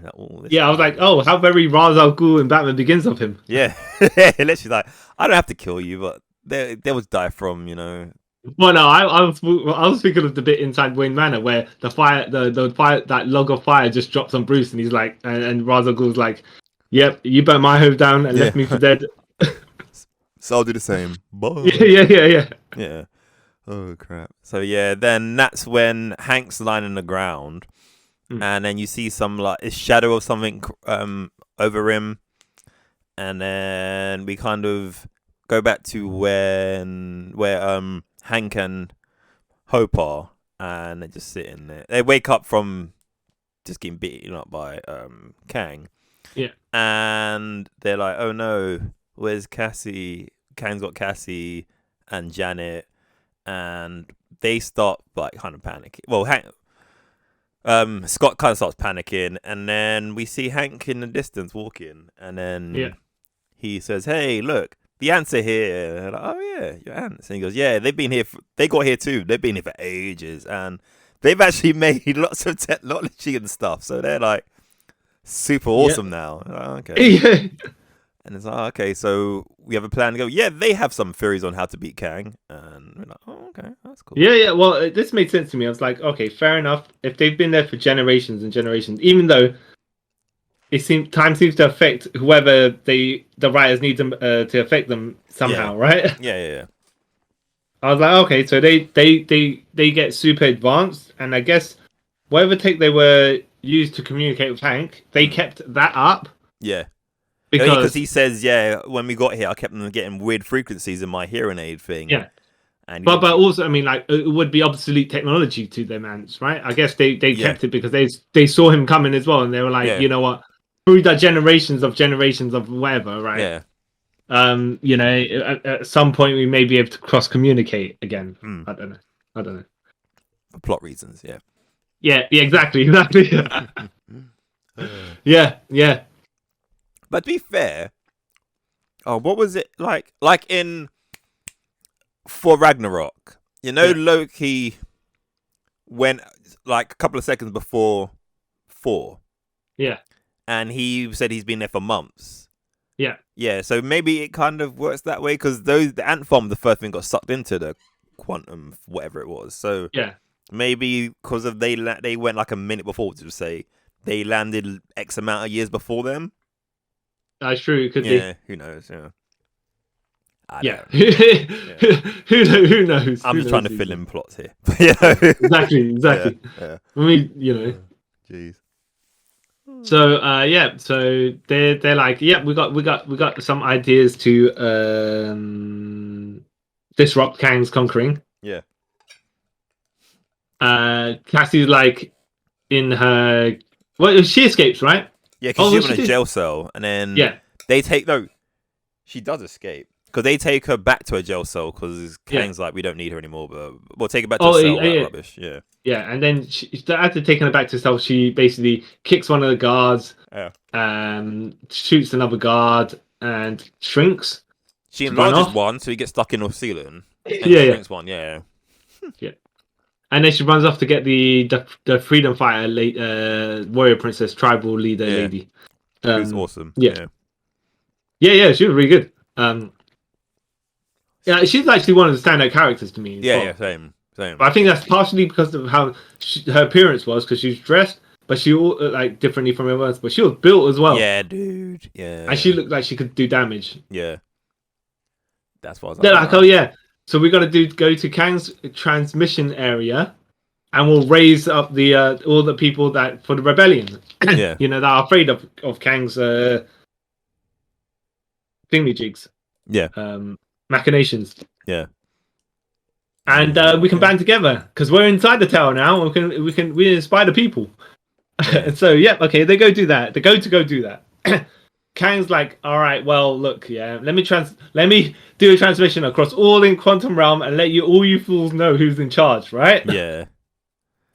was like, oh, how very Ra's al Ghul in Batman Begins of him. Yeah, literally like, I don't have to kill you, but they would die from, Well, no, I was thinking of the bit inside Wayne Manor where the fire, that log of fire just drops on Bruce, and he's like, and Ra's al Ghul's like, yep, you burnt my home down and left me for dead. So I'll do the same. Bye. Yeah. Oh crap. So yeah, then that's when Hank's lying on the ground, and then you see some a shadow of something over him, and then we kind of go back to where Hank and Hope are, and they're just sitting there. They wake up from just getting beaten up by Kang. Yeah. And they're like, oh no, where's Cassie? Kang's got Cassie and Janet. And they start kind of panicking. Well, Scott kind of starts panicking, and then we see Hank in the distance walking, and then he says, "Hey, look, the ants are here." And like, oh yeah, your ants. And he goes, "Yeah, they've been here. They got here too. They've been here for ages, and they've actually made lots of technology and stuff. So they're like super awesome now." Like, okay. And it's like, okay, so we have a plan to go. Yeah, they have some theories on how to beat Kang. And we're like, oh, okay, that's cool. Yeah. Well, this made sense to me. I was like, okay, fair enough. If they've been there for generations and generations, even though time seems to affect whoever the writers need them to affect them somehow, right? Yeah. I was like, okay, so they get super advanced, and I guess whatever tech they were used to communicate with Hank, they kept that up. Yeah. Because he says, when we got here, I kept them getting weird frequencies in my hearing aid thing. Yeah. But also, I mean, like, it would be obsolete technology to them ants, right? I guess they kept it because they saw him coming as well, and they were like, you know what? Through the generations of whatever, right? Yeah. At some point we may be able to cross communicate again. I don't know. For plot reasons, yeah. Yeah, exactly. Yeah. But to be fair, Oh, what was it like? Like in for Ragnarok, Yeah, Loki went like a couple of seconds before Thor, yeah, and he said he's been there for months. yeah. Yeah, so maybe it kind of works that way because the ant farm, the first thing got sucked into the quantum whatever it was. So Yeah, maybe because of they went like a minute before to say they landed X amount of years before them. that's true. Could be. Yeah, who knows? Yeah, I Yeah. don't know. Yeah, Who knows? I'm Who just trying knows to these fill days? in plots here. you Yeah, know? exactly, yeah, exactly. yeah. I mean, you know. Jeez. So yeah, so they're like, yeah, we got some ideas to disrupt Kang's conquering. Yeah, Cassie's like in her, well, she escapes, right? yeah, because Oh, she's well, in she a did. jail cell, and then Yeah, they take no. She does escape because they take her back to a jail cell because yeah. Kang's like, we don't need her anymore, but we'll take her back to a Oh, cell. That yeah, rubbish. Yeah. yeah. And then after taking her back to herself, she basically kicks one of the guards, Yeah. shoots another guard, and shrinks She to run enlarges off. one, so he gets stuck in the ceiling, and Yeah, yeah, shrinks one. Yeah. yeah. And then she runs off to get the freedom fighter, warrior princess, tribal leader Yeah. lady. Who's awesome. Yeah, Yeah. yeah, yeah. She was really good. Yeah, she's actually one of the standout characters to me as Yeah. Yeah. well. Same. Same. But I think that's partially because of how her appearance was, because she was dressed, but she all like differently from everyone else. But she was built as well, Yeah, dude. Yeah. and she looked like she could do damage. Yeah. That's what I was They're like. like, oh yeah, so we got to go to Kang's transmission area, and we'll raise up the all the people that for the rebellion, Yeah. that are afraid of Kang's thingy-jigs, Yeah. machinations. Yeah. And we can band together because we're inside the tower now. We inspire the people. Yeah. So yeah, okay, they go do that. They go do that. Kang's like, all right, well, look, yeah, let me do a transmission across all in Quantum Realm and let all you fools know who's in charge, right? Yeah.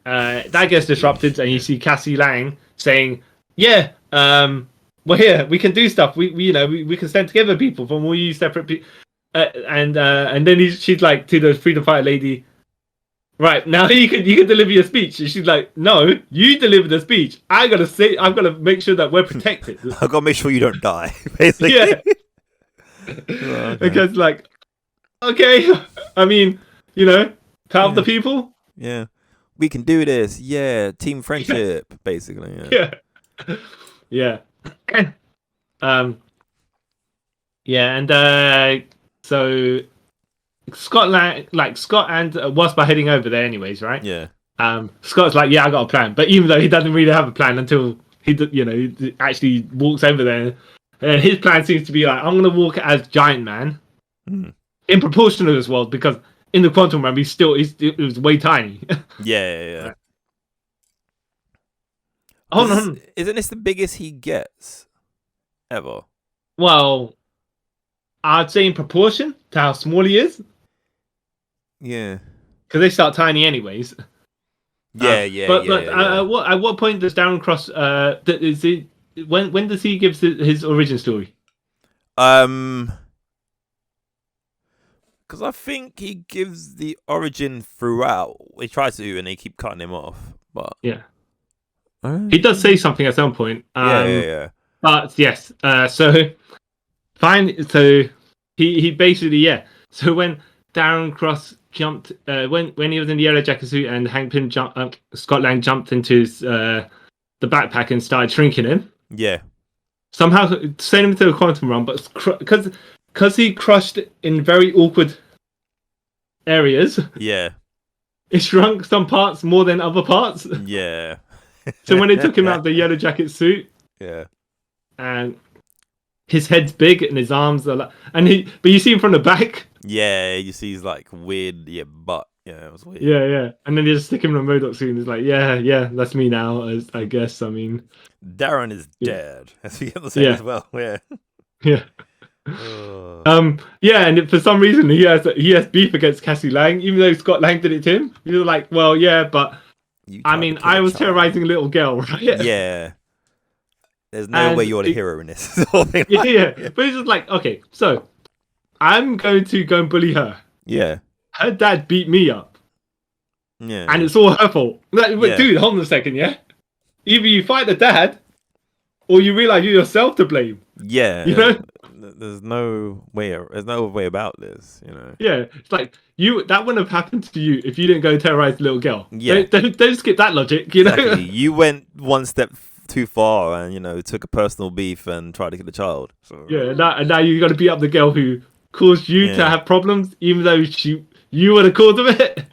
That gets disrupted, and you see Cassie Lang saying, "Yeah, we're here. We can do stuff. We can stand together, people from all you separate people." And then she's like to the freedom fighter lady, right now you can deliver your speech. And she's like, no, you deliver the speech. I've got to make sure that we're protected. I've got to make sure you don't die. Basically. Yeah. Okay. Because like, okay, I mean, power of the people. Yeah. We can do this. Yeah. Team friendship, basically. Yeah. Yeah. Yeah. Yeah, and so Scott and Wasp are heading over there anyways, right? Yeah. Scott's like, yeah, I got a plan, but even though he doesn't really have a plan until he actually walks over there, and his plan seems to be like, I'm gonna walk as Giant Man, in proportion to this world, because in the quantum realm it was way tiny. Yeah. Oh no! Isn't this the biggest he gets ever? Well, I'd say in proportion to how small he is, Yeah. because they start tiny anyways. Yeah. But at what point does Darren Cross when does he give his origin story? Because I think he gives the origin throughout. He tries to, and they keep cutting him off. But yeah, he does say something at some point. Yeah. But yes, so fine. So he basically So when Darren Cross jumped, when he was in the yellow jacket suit, and Hank Pym Scott Lang jumped into his, the backpack and started shrinking him. Yeah. Somehow sent him to the quantum realm, but because he crushed in very awkward areas. Yeah. It shrunk some parts more than other parts. Yeah. So when they took him out of the yellow jacket suit, Yeah. and his head's big and his arms are but you see him from the back. Yeah, you see he's like weird, butt. Yeah, it was weird. Yeah. And then they just stick him in a M.O.D.OK suit and he's like, yeah, that's me now, I guess. I mean, Darren is dead. As we have to say as well. Yeah. Yeah. Yeah, and for some reason he has beef against Cassie Lang, even though Scott Lang did it to him. He was like, well, yeah, but I mean, I was terrorizing a little girl, right? Yeah. There's no way you're the hero in this. But it's just like, okay, so I'm going to go and bully her. Yeah. Her dad beat me up. Yeah. And it's all her fault. Like, dude, hold on a second, yeah? Either you fight the dad, or you realize you're yourself to blame. Yeah. You know? There's no way about this, you know? Yeah. It's like, that wouldn't have happened to you if you didn't go terrorize the little girl. Yeah. Don't skip that logic, you know? Exactly. You went one step too far and, you know, took a personal beef and tried to kill the child. So. Yeah, and now you got to beat up the girl who caused you to have problems, even though you were the cause of it.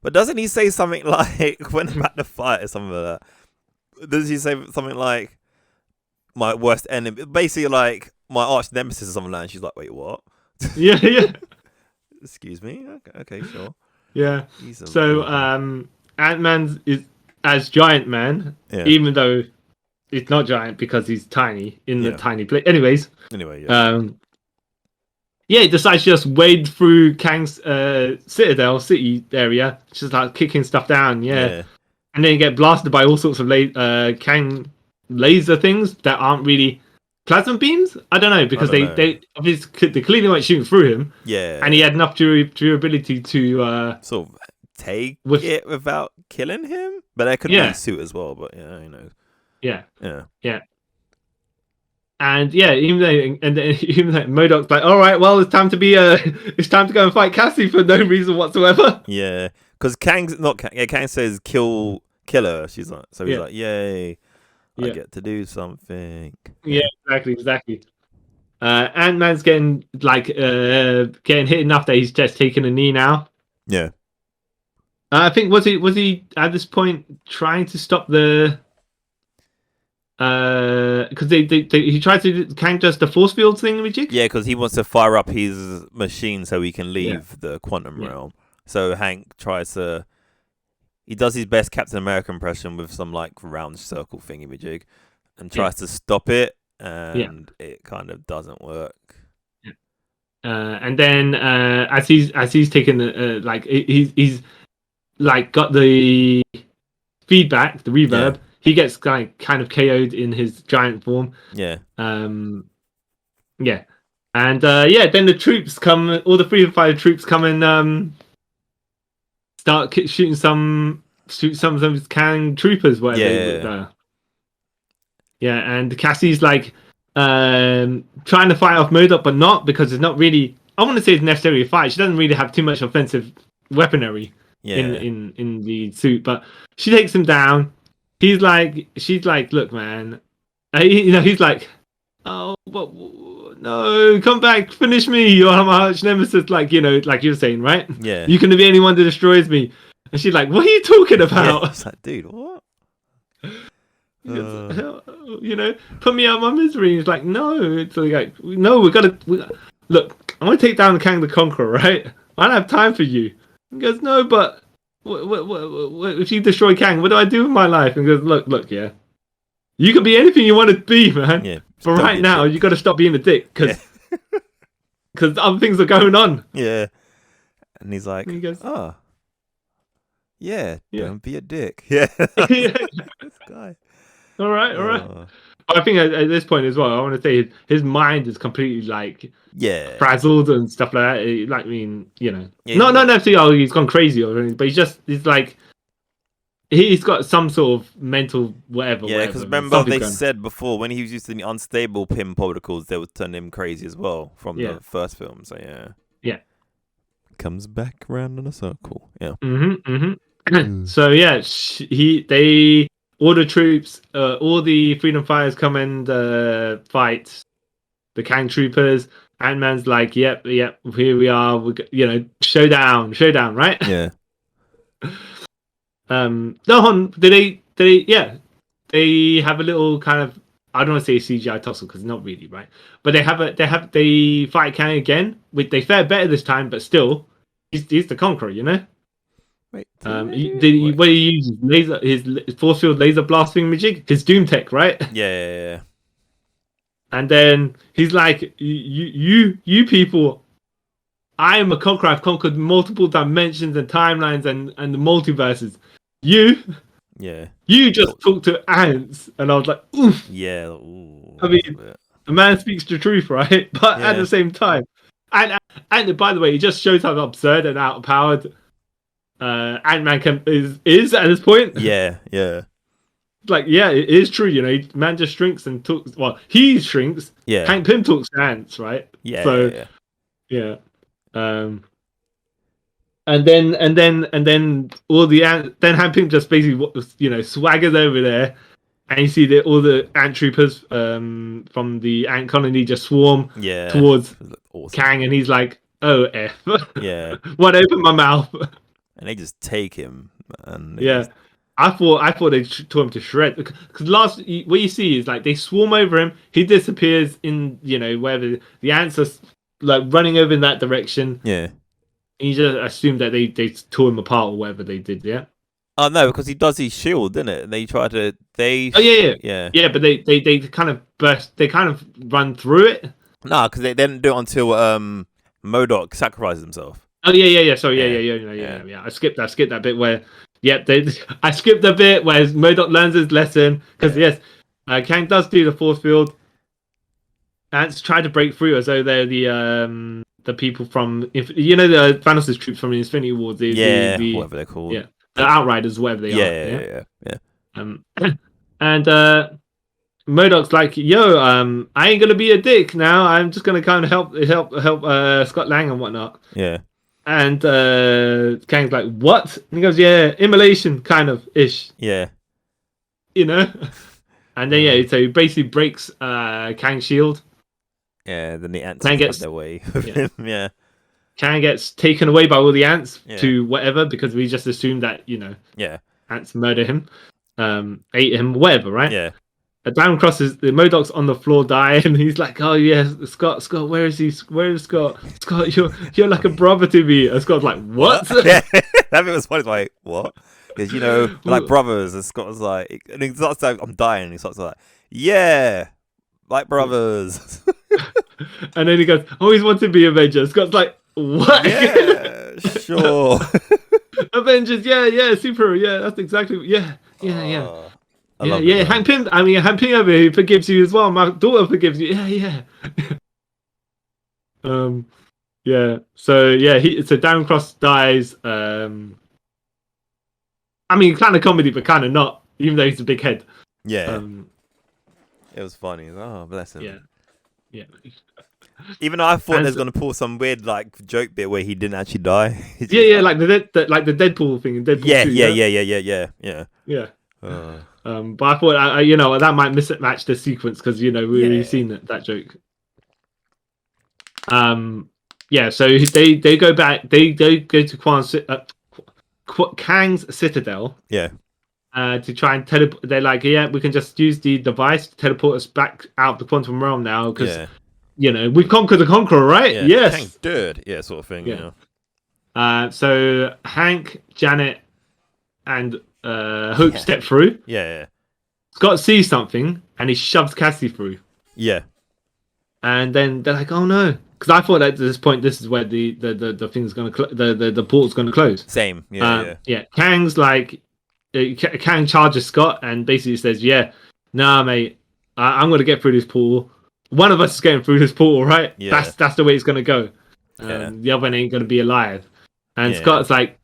But doesn't he say something like, when I'm at the fight or something like that, does he say something like, my worst enemy, basically like, my arch nemesis or something like that, and she's like, wait, what? Yeah. Excuse me? Okay, sure. Yeah. So, Ant-Man is as Giant Man, even though it's not giant because he's tiny in the tiny place. Anyway, he decides to just wade through Kang's city area, just like kicking stuff down, and then you get blasted by all sorts of Kang laser things that aren't really plasma beams. I don't know, because they obviously they clearly weren't shooting through him. Yeah, and he had enough durability to sort of take it without killing him. But that could be a suit as well. But yeah, you know. Yeah. And even though M.O.D.OK's like, all right, well, it's time to go and fight Cassie for no reason whatsoever. Yeah, because Kang says kill her. She's like, so he's like, yay, I get to do something. Yeah, exactly. Ant-Man's getting hit enough that he's just taking a knee now. Yeah. I think was he at this point trying to stop the. Because he tried to Kang does the force field thing with Jig. Yeah, because he wants to fire up his machine so he can leave the quantum realm. So Hank tries to. He does his best Captain America impression with some like round circle thingy with Jig, and tries to stop it, and it kind of doesn't work. And then as he's taking he's like got the feedback, the reverb. Yeah. He gets kind of KO'd in his giant form. Yeah. And then the troops come. All the freedom fighter troops come and start shooting some of those Kang troopers. Whatever. And Cassie's like trying to fight off M.O.D.OK, but not, because it's not really. I want to say it's necessarily a fight. She doesn't really have too much offensive weaponry in the suit, but she takes him down. She's like, look, man. He's like, oh, no, come back, finish me. You're my arch nemesis, like you're saying, right? Yeah. You can be anyone that destroys me. And she's like, what are you talking about? Yeah, it's like, dude, what? Put me out of my misery. He's like, no. It's like, no, we gotta look. I want to take down Kang the Conqueror, right? I don't have time for you. He goes, no, but. What, if you destroy Kang, what do I do with my life? And goes, look, yeah, you can be anything you want to be, man. Yeah, but right now, you got to stop being a dick, because other things are going on. Yeah, and he's like, he goes, don't be a dick. Yeah, this guy. All right. I think at this point as well, I want to say his mind is completely frazzled and stuff like that. Like, I mean, not necessarily he's gone crazy or anything, but he's like he's got some sort of mental whatever. Yeah, because remember they said before, when he was using the unstable PIM particles, they would turn him crazy as well from the first film. So comes back around in a circle. Yeah. So they. All the troops, all the freedom fighters come and fight the Kang troopers. Ant-Man's like, yep, here we are. Showdown, right? Yeah. No, they have a little kind of, I don't want to say CGI tussle because not really, right? But they fight Kang again. They fare better this time, but still, he's the conqueror, Wait, what he uses his force field laser blasting magic, his doom tech, right? Yeah. And then he's like, you people, I am a conqueror. I've conquered multiple dimensions and timelines and the multiverses. You Yeah. You just talk to ants, and I was like, oof. Yeah. Ooh, I mean, a man speaks the truth, right? But at the same time, and by the way, it just shows how absurd and outpowered Ant-Man is at this point. Yeah. Yeah. Like, yeah, it is true. You know, man just shrinks and talks. Well, he shrinks. Yeah. Hank Pym talks to ants, right? Yeah. So, yeah. And then all the ant. Then Hank Pym just basically, swaggers over there, and you see all the ant troopers from the ant colony just swarm towards awesome. Kang, and he's like, "Oh f, yeah, what open my mouth?" And they just take him. And yeah. I thought they tore him to shreds, because what you see is like they swarm over him. He disappears in wherever the ants are like running over in that direction. Yeah, and you just assume that they tore him apart or whatever they did. Yeah. Oh no, because he does his shield, didn't it? And they try to Oh yeah. But they kind of burst. They kind of run through it. Nah, because they didn't do it until M.O.D.OK sacrificed himself. Oh yeah. Sorry, yeah. I skipped that bit where. Yep, I skipped a bit where M.O.D.OK learns his lesson, because Kang does do the force field. Ants try to break through as though they're the people from the Thanos' troops from the Infinity War. Whatever they're called. Yeah, the Outriders, whatever they are. Yeah. And M.O.D.OK's like, yo, I ain't gonna be a dick now. I'm just gonna kind of help Scott Lang and whatnot. Yeah. And Kang's like, what? And he goes, yeah, immolation kind of ish. Yeah. And then so he basically breaks Kang's shield. Yeah, then the ants get their way with him. Yeah. Kang gets taken away by all the ants to whatever, because we just assumed that, ants murder him, ate him, whatever, right? Yeah. Down crosses, the M.O.D.OK's on the floor dying, and he's like, oh yeah, Scott, where is he? Where is Scott? Scott, you're like a brother to me. And Scott's like, what? Yeah, that bit was funny. Like, what? Because we're like brothers, and Scott was like, and he starts like, I'm dying, and he starts like, yeah, like brothers. And then he goes, always wanted to be Avenger. Scott's like, what? Yeah, sure. Avengers, yeah, super, that's exactly, yeah. Hank Pym over here forgives you as well. My daughter forgives you. Yeah. So Downcross dies. Kind of comedy, but kind of not, even though he's a big head. Yeah. It was funny. Oh, bless him. Yeah. Even though I thought there's gonna pull some weird like joke bit where he didn't actually die. Like the Deadpool thing in Deadpool 2. Yeah. But I thought that might mismatch the sequence, because we've already seen that joke. So they go back. They go to Kang's Citadel. Yeah. To try and teleport. They're like, we can just use the device to teleport us back out of the quantum realm now, because we've conquered the Conqueror, right? Yeah. Yes. Kang's dead. Yeah, sort of thing. Yeah. So Hank, Janet, and Hope step through. Yeah. Scott sees something and he shoves Cassie through. Yeah. And then they're like, "Oh no!" Because I thought at this point this is where the thing's gonna the portal's gonna close. Same. Yeah. Kang's like, Kang charges Scott and basically says, "Yeah, nah, mate, I'm gonna get through this portal. One of us is getting through this portal, right? Yeah. That's the way it's gonna go. The other one ain't gonna be alive." And Scott's like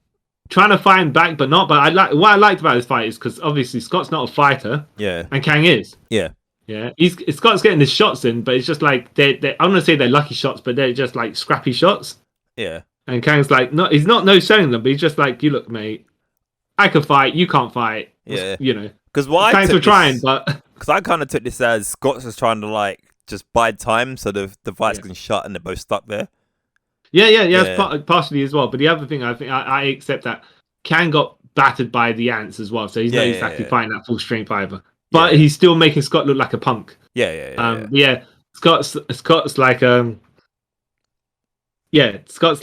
trying to fight back, but not. But what I liked about this fight is because obviously Scott's not a fighter. Yeah. And Kang is. Yeah. Yeah. Scott's getting his shots in, but it's just like I'm gonna say they're lucky shots, but they're just like scrappy shots. Yeah. And Kang's like, he's not no selling them, but he's just like, you look, mate, I can fight, you can't fight. Yeah. Because thanks for trying, but because I kind of took this as Scott's just trying to like just bide time so the fight's can shut and they're both stuck there. Yeah. That's partially as well. But the other thing, I think I accept that Kang got battered by the ants as well, so he's not exactly fighting at full strength either. But he's still making Scott look like a punk. Yeah. Scott's like Scott's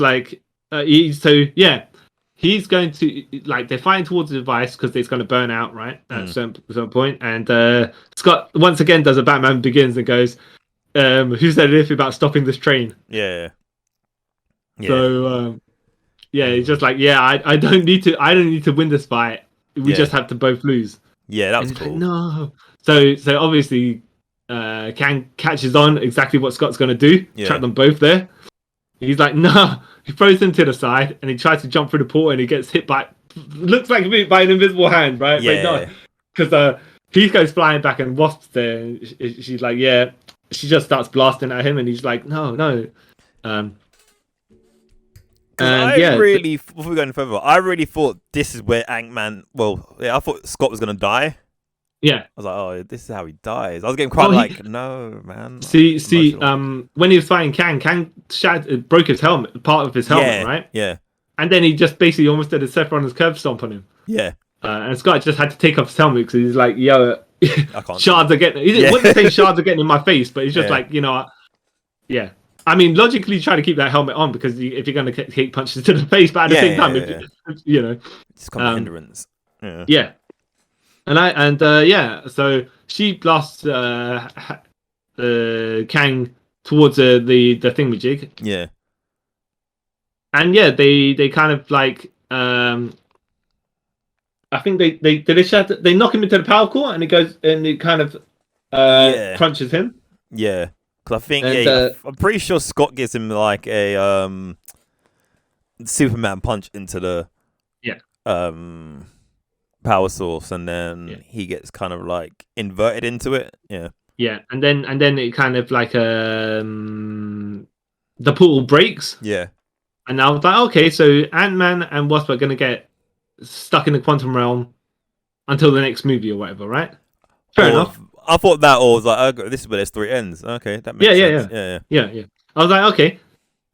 like he's going to like they're fighting towards the device because it's going to burn out right at some point, and Scott once again does a Batman Begins and goes, "Who said anything about stopping this train?" Yeah. So he's just like, I don't need to win this fight. We just have to both lose. Yeah, that And was he's cool. like, no. So obviously, Kang catches on exactly what Scott's going to do. Yeah. Trap them both there. He's like, no. He throws him to the side and he tries to jump through the portal and he gets hit by, looks like by an invisible hand, right? Yeah. But no, because he goes flying back and Wasp's there. And she's like, yeah. She just starts blasting at him and he's like, no. Because before we go any further, I really thought this is where Ant-Man. Well, yeah, I thought Scott was gonna die. Yeah. I was like, oh, this is how he dies. I was getting quite no, man. See, when he was fighting Kang broke his helmet, part of his helmet, right? Yeah. And then he just basically almost did a Seth Rollins curb stomp on him. Yeah. And Scott just had to take off his helmet because he's like, yo, I can't shards are getting. He wouldn't say shards are getting in my face, but he's just like, yeah. I mean, logically, try to keep that helmet on because if you're going to take punches to the face, but at the same time, it's kind of hindrance. Yeah. Yeah. So she blasts Kang towards the thingamajig. Yeah. And yeah, they kind of like I think they knock him into the power core and it kind of crunches him. Yeah. Because I think I'm pretty sure Scott gives him like a Superman punch into the power source, and then he gets kind of like inverted into it. Yeah. Yeah, and then it kind of like the portal breaks. Yeah. And I was like, okay, so Ant-Man and Wasp are gonna get stuck in the quantum realm until the next movie or whatever, right? Fair enough. I thought that all was like, oh, this is where their story ends. Okay, that makes sense. Yeah. I was like, okay,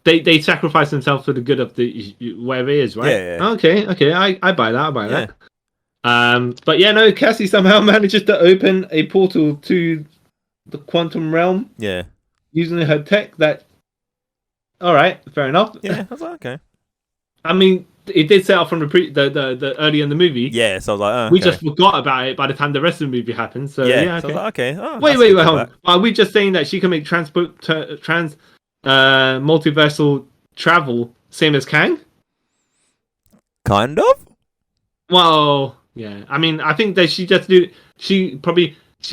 they sacrifice themselves for the good of the whatever it is, right? Yeah. Okay, I buy that. But yeah, no, Cassie somehow manages to open a portal to the quantum realm. Yeah. Using her tech. All right, fair enough. Yeah, I was like, okay. I mean, it did set up from the early in the movie. Yeah, so I was like, okay. We just forgot about it by the time the rest of the movie happened. So okay. So I was like, okay. Oh, wait, hold on. Are we just saying that she can make multiversal travel same as Kang? Kind of. Well, yeah. I mean, I think that she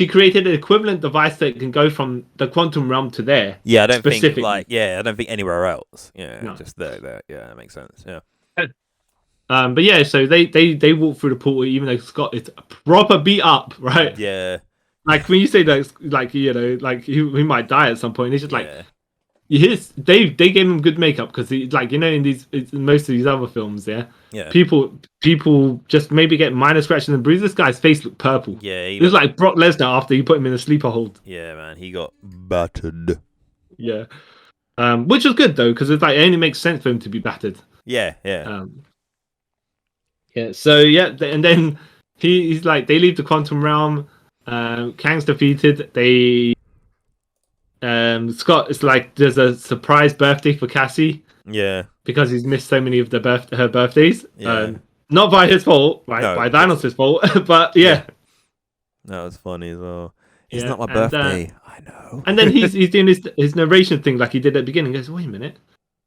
created an equivalent device that can go from the quantum realm to there. Yeah, I don't think I don't think anywhere else. Yeah, no. Just there. Yeah, that makes sense. Yeah. But yeah, so they walk through the portal even though Scott is proper beat up, right? Yeah. Like when you say that, like he might die at some point. It's just like they gave him good makeup because in most of these other films, people just maybe get minor scratches and bruises. This guy's face looked purple. Yeah, it was like Brock Lesnar after you put him in a sleeper hold. Yeah, man, he got battered. Yeah, which was good though because it's like it only makes sense for him to be battered. Yeah. So and then he's like they leave the quantum realm. Kang's defeated. Scott is like there's a surprise birthday for Cassie. Yeah, because he's missed so many of her birthdays. Yeah. Not by his fault, right? No, by Thanos' fault. But yeah, that was funny as well. It's not my birthday. I know. And then he's doing his narration thing like he did at the beginning. He goes, wait a minute.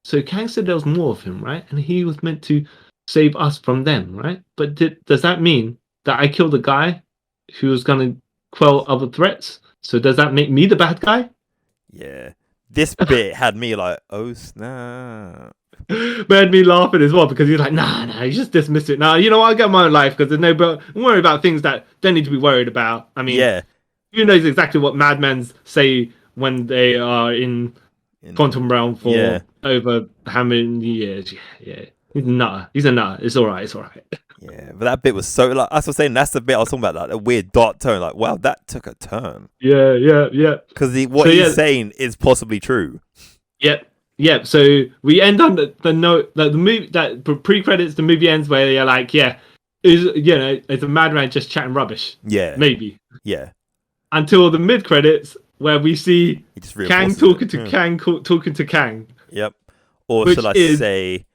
So Kang said there was more of him, right? And he was meant to save us from them, right? But does that mean that I killed a guy who was going to quell other threats? So does that make me the bad guy? Yeah. This bit had me like, oh snap. Made me laughing as well because he's like, nah, you just dismiss it. Nah, you know what? I get my own life because there's don't worry about things that don't need to be worried about. I mean, who knows exactly what madmans say when they are in quantum realm for over how many years? Yeah. He's a nutter. It's all right. Yeah, but that bit was so like as I was saying, that's the bit I was talking about, like a weird dark turn. Like, wow, that took a turn. Yeah. Because he's saying is possibly true. Yep. So we end on the note that the movie that pre-credits. The movie ends where you're like, it's a madman just chatting rubbish. Yeah, maybe. Yeah. Until the mid-credits where we see Kang talking to Kang, talking to Kang. Yep. Or should I say?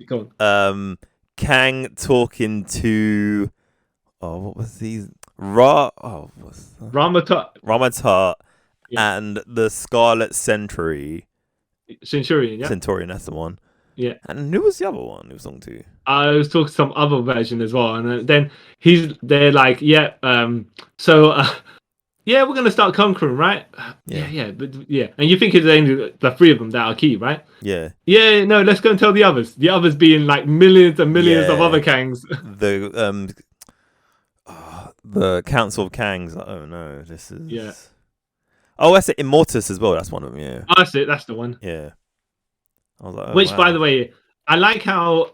Go on. Kang talking to what was these Ramatat and the Scarlet Centurion, Centurion, that's the one. Yeah. And who was the other one who was on too? I was talking some other version as well, and then they're like, yeah, so yeah, we're gonna start conquering, right? Yeah. But yeah, and you think it's only the three of them that are key, right? Yeah. Yeah, no, let's go and tell the others. The others being like millions and millions of other Yeah. Kangs. The Council of Kangs. Oh no, this is. Yeah, Oh, that's it. Immortus as well. That's one of them. Yeah. oh, that's it. That's the one. Yeah. I was like, oh Which, by wow. the way, I like how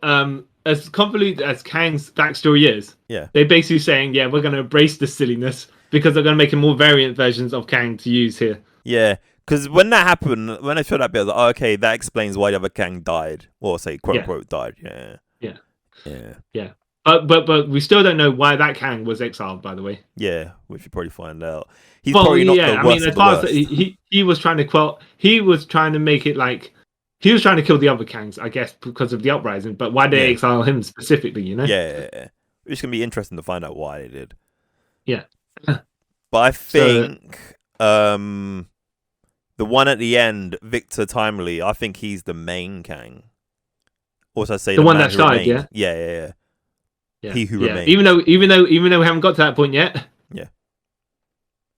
as convoluted as Kang's backstory is, Yeah. they're basically saying, yeah, we're gonna embrace the silliness because they're gonna make more variant versions of Kang to use here. Yeah. Because when that happened, when I showed that bit, I was like, oh, okay, that explains why the other Kang died, or say quote unquote died. Yeah. Yeah. Yeah. Yeah. But we still don't know why that Kang was exiled, by the way. Yeah, we should probably find out. He's Well, probably not yeah, the I worst mean, as of the far as worst. he was trying to he was trying to make it like he was trying to kill the other Kangs, I guess, because of the uprising. But why did they Yeah. exile him specifically? You know? Yeah. It's gonna be interesting to find out why they did. Yeah. But I think the one at the end, Victor Timely, I think he's the main Kang. Also, say The one man that who died, remained. yeah. Yeah. He who yeah. remains. Even though we haven't got to that point yet. Yeah.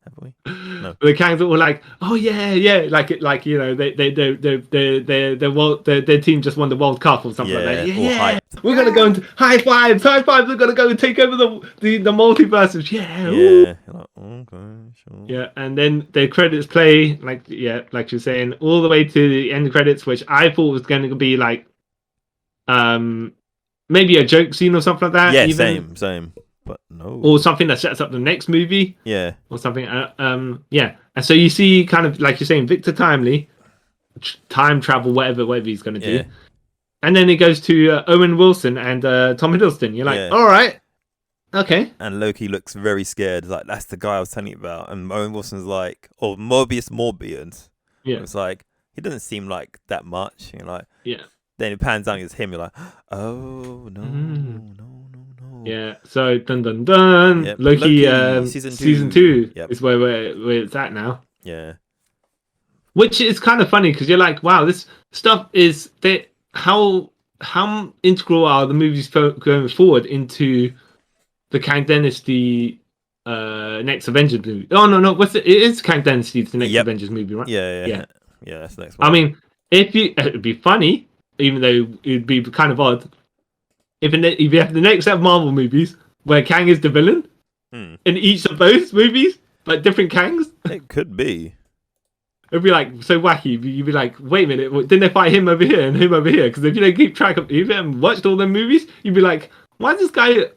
Have we? No. The Kangs were like, oh yeah, like you know, their team just won the World Cup or something like that. Yeah, we're gonna go and high fives. We're gonna go and take over the multiverses. Yeah, yeah. Like, okay, sure. Yeah, and then the credits play like you're saying, all the way to the end credits, which I thought was going to be like, maybe a joke scene or something like that. Yeah, even. same. But no. Or something that sets up the next movie. Yeah. Or something. Yeah. And so you see, kind of like you're saying, Victor Timely, time travel, whatever he's going to do. And then it goes to Owen Wilson and Tom Hiddleston. You're like, all right, okay. And Loki looks very scared. Like, that's the guy I was telling you about. And Owen Wilson's like, or Morbius. Yeah. It's like, he doesn't seem like that much. You're like, yeah. Then it pans down, it's him. You're like, oh no. Yeah. So dun. Yep. Loki season 2 yep. is where it's at now. Yeah. Which is kind of funny because you're like, wow, this stuff is that how integral are the movies going forward into the Kang Dynasty next Avengers movie? Oh no, it is Kang Dynasty the next Avengers movie, right? Yeah. That's the next one. I mean, it'd be funny, even though it'd be kind of odd, if you have the next set of Marvel movies where Kang is the villain in each of those movies, but different Kangs. It could be. It'd be like so wacky. You'd be like, wait a minute, didn't they fight him over here and him over here? Because if you don't keep track of, if you haven't watched all them movies, you'd be like, why is this guy?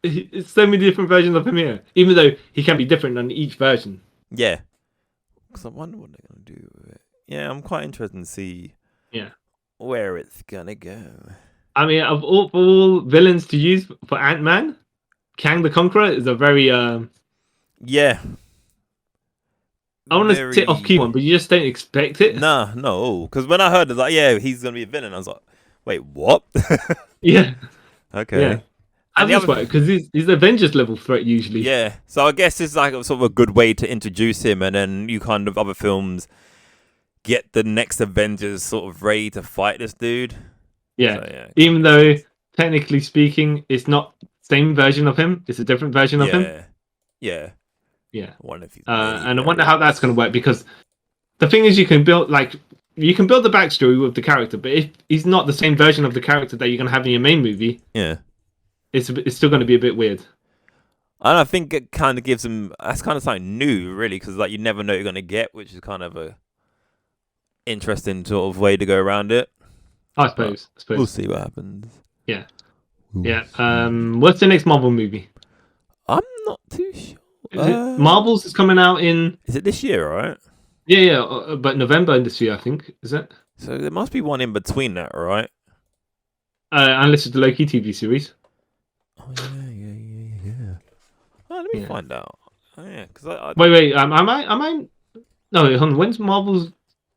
It's so many different versions of him here, even though he can be different on each version. Yeah. Because I wonder what they're gonna do with it. Yeah, I'm quite interested to see. Yeah. Where it's gonna go. I mean, of all villains to use for Ant-Man, Kang the Conqueror is a very yeah. I want to sit off key one, but you just don't expect it. Nah, no. Because when I heard it, like, yeah, he's gonna be a villain, I was like, wait, what? Yeah. Okay. Yeah. How does this work? Because he's Avengers level threat usually. Yeah. So I guess it's like sort of a good way to introduce him, and then you kind of other films get the next Avengers sort of ready to fight this dude. Yeah. So, yeah. Even though technically speaking, it's not the same version of him. It's a different version of him. Yeah. Yeah. And I wonder how that's going to work, because the thing is, you can build the backstory with the character, but if he's not the same version of the character that you're going to have in your main movie, it's still going to be a bit weird. And I think it kind of gives them, that's kind of something new, really, because like you never know what you're going to get, which is kind of a interesting sort of way to go around it. I suppose. We'll see what happens. Yeah. Yeah. What's the next Marvel movie? I'm not too sure. Marvel's is coming out in... Is it this year, right? Yeah, but November this year, I think. Is it? So there must be one in between that, right? Unless it's the Loki TV series. Oh, yeah. Oh, let me find out. Oh, yeah, because Wait. Am I? No, hold on. When's Marvel's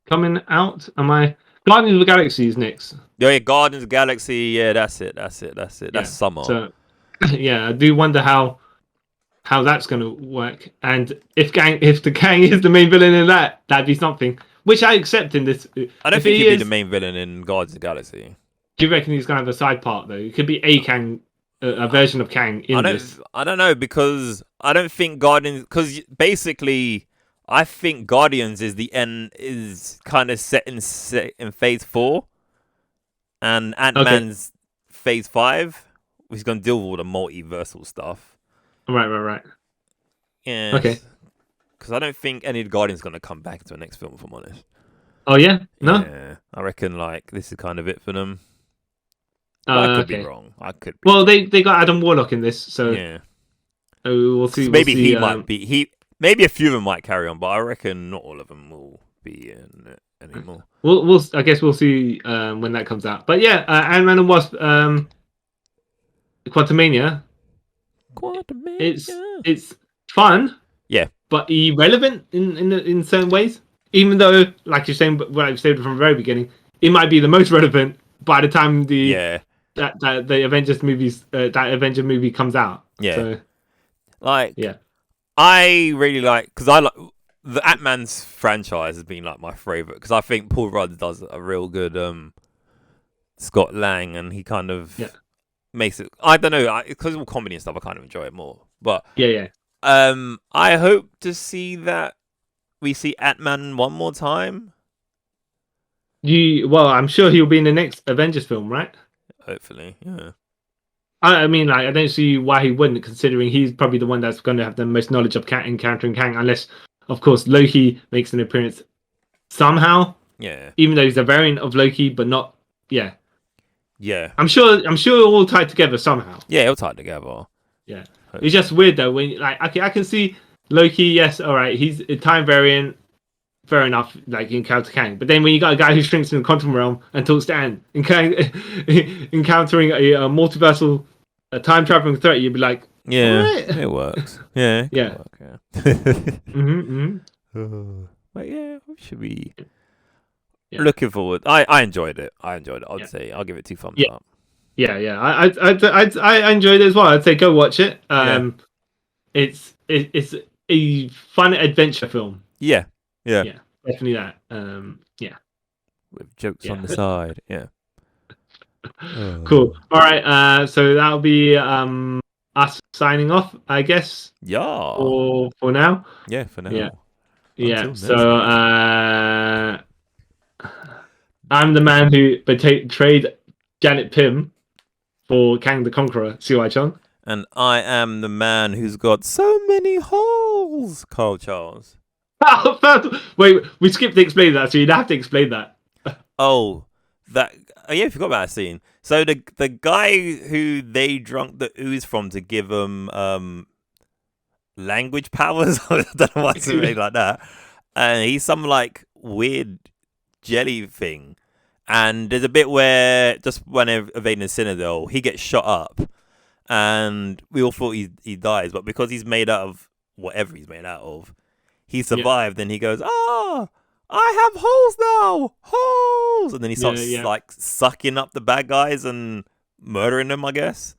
coming out? Am I? Guardians of the Galaxy is next. Yeah, Guardians of the Galaxy. Yeah, that's it. That's summer. So, yeah, I do wonder how that's going to work. And if the Kang is the main villain in that, that'd be something. which I accept in this. I don't If think he he'd be is, the main villain in Guardians of the Galaxy. do you reckon he's gonna have a side part though? It could be a Kang, a version of Kang in this. I don't know because I don't think Guardians because basically I think Guardians is the end is kind of set in phase 4, and Ant-Man's phase 5. He's gonna deal with all the multiversal stuff. Right. Yeah. Okay. Because I don't think any of the Guardians gonna come back to the next film. If I'm honest. Oh yeah, no. Yeah, I reckon like this is kind of it for them. But I could be wrong. I could. Well, they got Adam Warlock in this, so yeah. We'll see. Maybe we'll see, he might be. Maybe a few of them might carry on, but I reckon not all of them will be in it anymore. I guess we'll see when that comes out. But yeah, Ant-Man and Wasp, Quantumania. It's fun. Yeah. But irrelevant in certain ways. Even though, like you're saying, what I've said from the very beginning, it might be the most relevant by the time the Avengers movies that Avenger movie comes out. Yeah. So, yeah. I really like because I like the Ant-Man's franchise has been like my favorite because I think Paul Rudd does a real good Scott Lang, and he kind of makes it. I don't know because all comedy and stuff. I kind of enjoy it more. But I hope to see that we see Ant-Man one more time. Well, I'm sure he'll be in the next Avengers film, right? Hopefully, yeah. I mean, like, I don't see why he wouldn't, considering he's probably the one that's going to have the most knowledge of encountering Kang, unless, of course, Loki makes an appearance somehow. Yeah. Even though he's a variant of Loki, but not. Yeah. Yeah. I'm sure it'll all tie together somehow. Yeah, it'll tie together. Yeah. Hopefully. It's just weird though when okay, I can see Loki. Yes, all right, he's a time variant. Fair enough, like in Encounter Kang. But then when you got a guy who shrinks in the quantum realm and talks to Ant, encountering a multiversal, time traveling threat, you'd be like, it works. Yeah, yeah. But yeah, we should be looking forward. I enjoyed it. I'd say I'll give it 2 thumbs up. Yeah. I enjoyed it as well. I'd say go watch it. It's a fun adventure film. Yeah, definitely that. With jokes on the side. Yeah. Cool. All right. So that'll be us signing off, I guess. Yeah. For now. Yeah. For now. Yeah. So I'm the man who betrayed Janet Pym for Kang the Conqueror, CY Chung. And I am the man who's got so many holes, Carl Charles. Wait, we skipped to explain that, so you'd have to explain that. I forgot about that scene. So the guy who they drunk the ooze from to give him language powers, I don't know why it's really like that. And he's some like weird jelly thing. And there's a bit where just when evading Citadel, he gets shot up, and we all thought he dies, but because he's made out of whatever he's made out of, he survived. And he goes, I have holes now, holes, and then he starts like sucking up the bad guys and murdering them, I guess.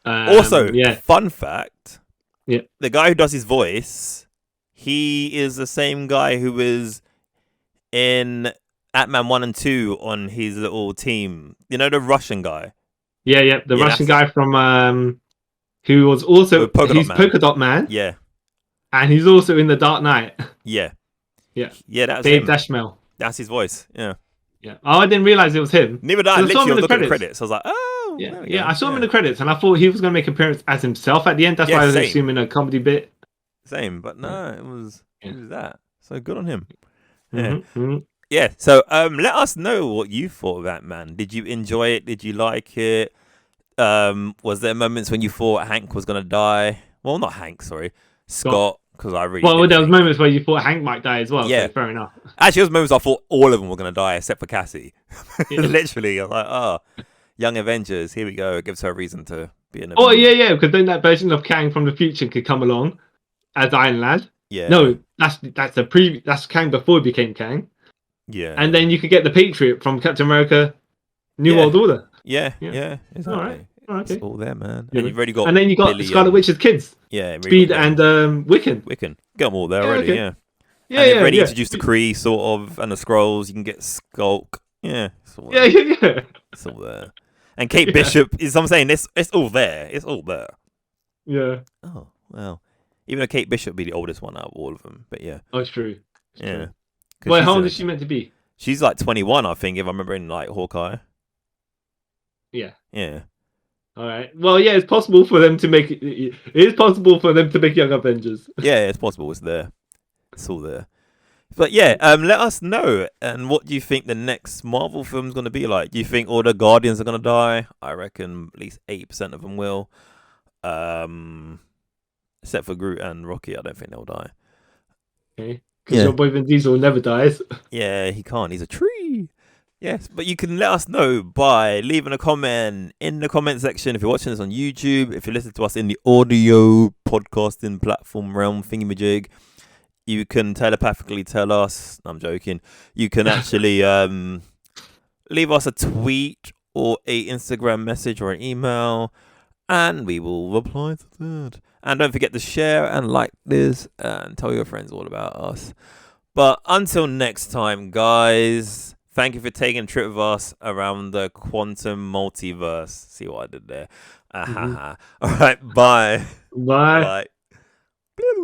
Also, fun fact, the guy who does his voice, he is the same guy who was in Ant-Man 1 and 2 on his little team. You know, the Russian guy? The Russian guy from who was also Polka Dot Man. Yeah. And he's also in The Dark Knight. Yeah, that's Dave him. Dashmel. That's his voice. Yeah. Oh, I didn't realize it was him. Neither did I. Literally, I was looking at the credits. I was like, oh. Yeah. I saw him in the credits, and I thought he was going to make an appearance as himself at the end. That's why I was assuming a comedy bit. Same, but no, it was that. So good on him. Yeah. Yeah. So let us know what you thought of that, man. Did you enjoy it? Did you like it? Was there moments when you thought Hank was going to die? Well, not Hank, sorry. Scott, because I really. Well, there was moments where you thought Hank might die as well. Yeah, so fair enough. Actually, there was moments I thought all of them were going to die except for Cassie. Literally, I was like, Young Avengers, here we go. It gives her a reason to be in. Because then that version of Kang from the future could come along as Iron Lad. Yeah. No, that's Kang before he became Kang. Yeah. And then you could get the Patriot from Captain America, New World Order. Yeah. Exactly. All right. Okay. It's all there, man. And you've already got. And then you got Scarlet Witch's kids. Yeah. Speed and Wiccan. Got them all there already. Okay. Yeah. Yeah, And they've yeah, already yeah. introduced the Kree, sort of, and the Skrulls. You can get Skulk. Yeah, Yeah, yeah, yeah. it's all there. And Kate Yeah. Bishop is. I'm saying it's all there. It's all there. Yeah. Oh well, even though Kate Bishop be the oldest one out of all of them, but yeah, Oh, it's true. It's yeah. true. Wait, how old is she meant to be? She's like 21, I think, if I remember in like Hawkeye. Yeah. Yeah. All right. Well, yeah, it's possible for them to make. It is possible for them to make Young Avengers. Yeah, it's possible. It's there. It's all there. But yeah, let us know. And what do you think the next Marvel film's going to be like? Do you think all the Guardians are going to die? I reckon at least 80% of them will. Except for Groot and Rocky, I don't think they'll die. Okay. Because your boy Vin Diesel never dies. Yeah, he can't. He's a tree. Yes, but you can let us know by leaving a comment in the comment section if you're watching this on YouTube. If you listen to us in the audio podcasting platform realm thingamajig, you can telepathically tell us. I'm joking. You can actually leave us a tweet or a Instagram message or an email, and we will reply to that. And don't forget to share and like this and tell your friends all about us. But until next time, guys, thank you for taking a trip with us around the quantum multiverse. See what I did there? All right, bye. Bye. Bye.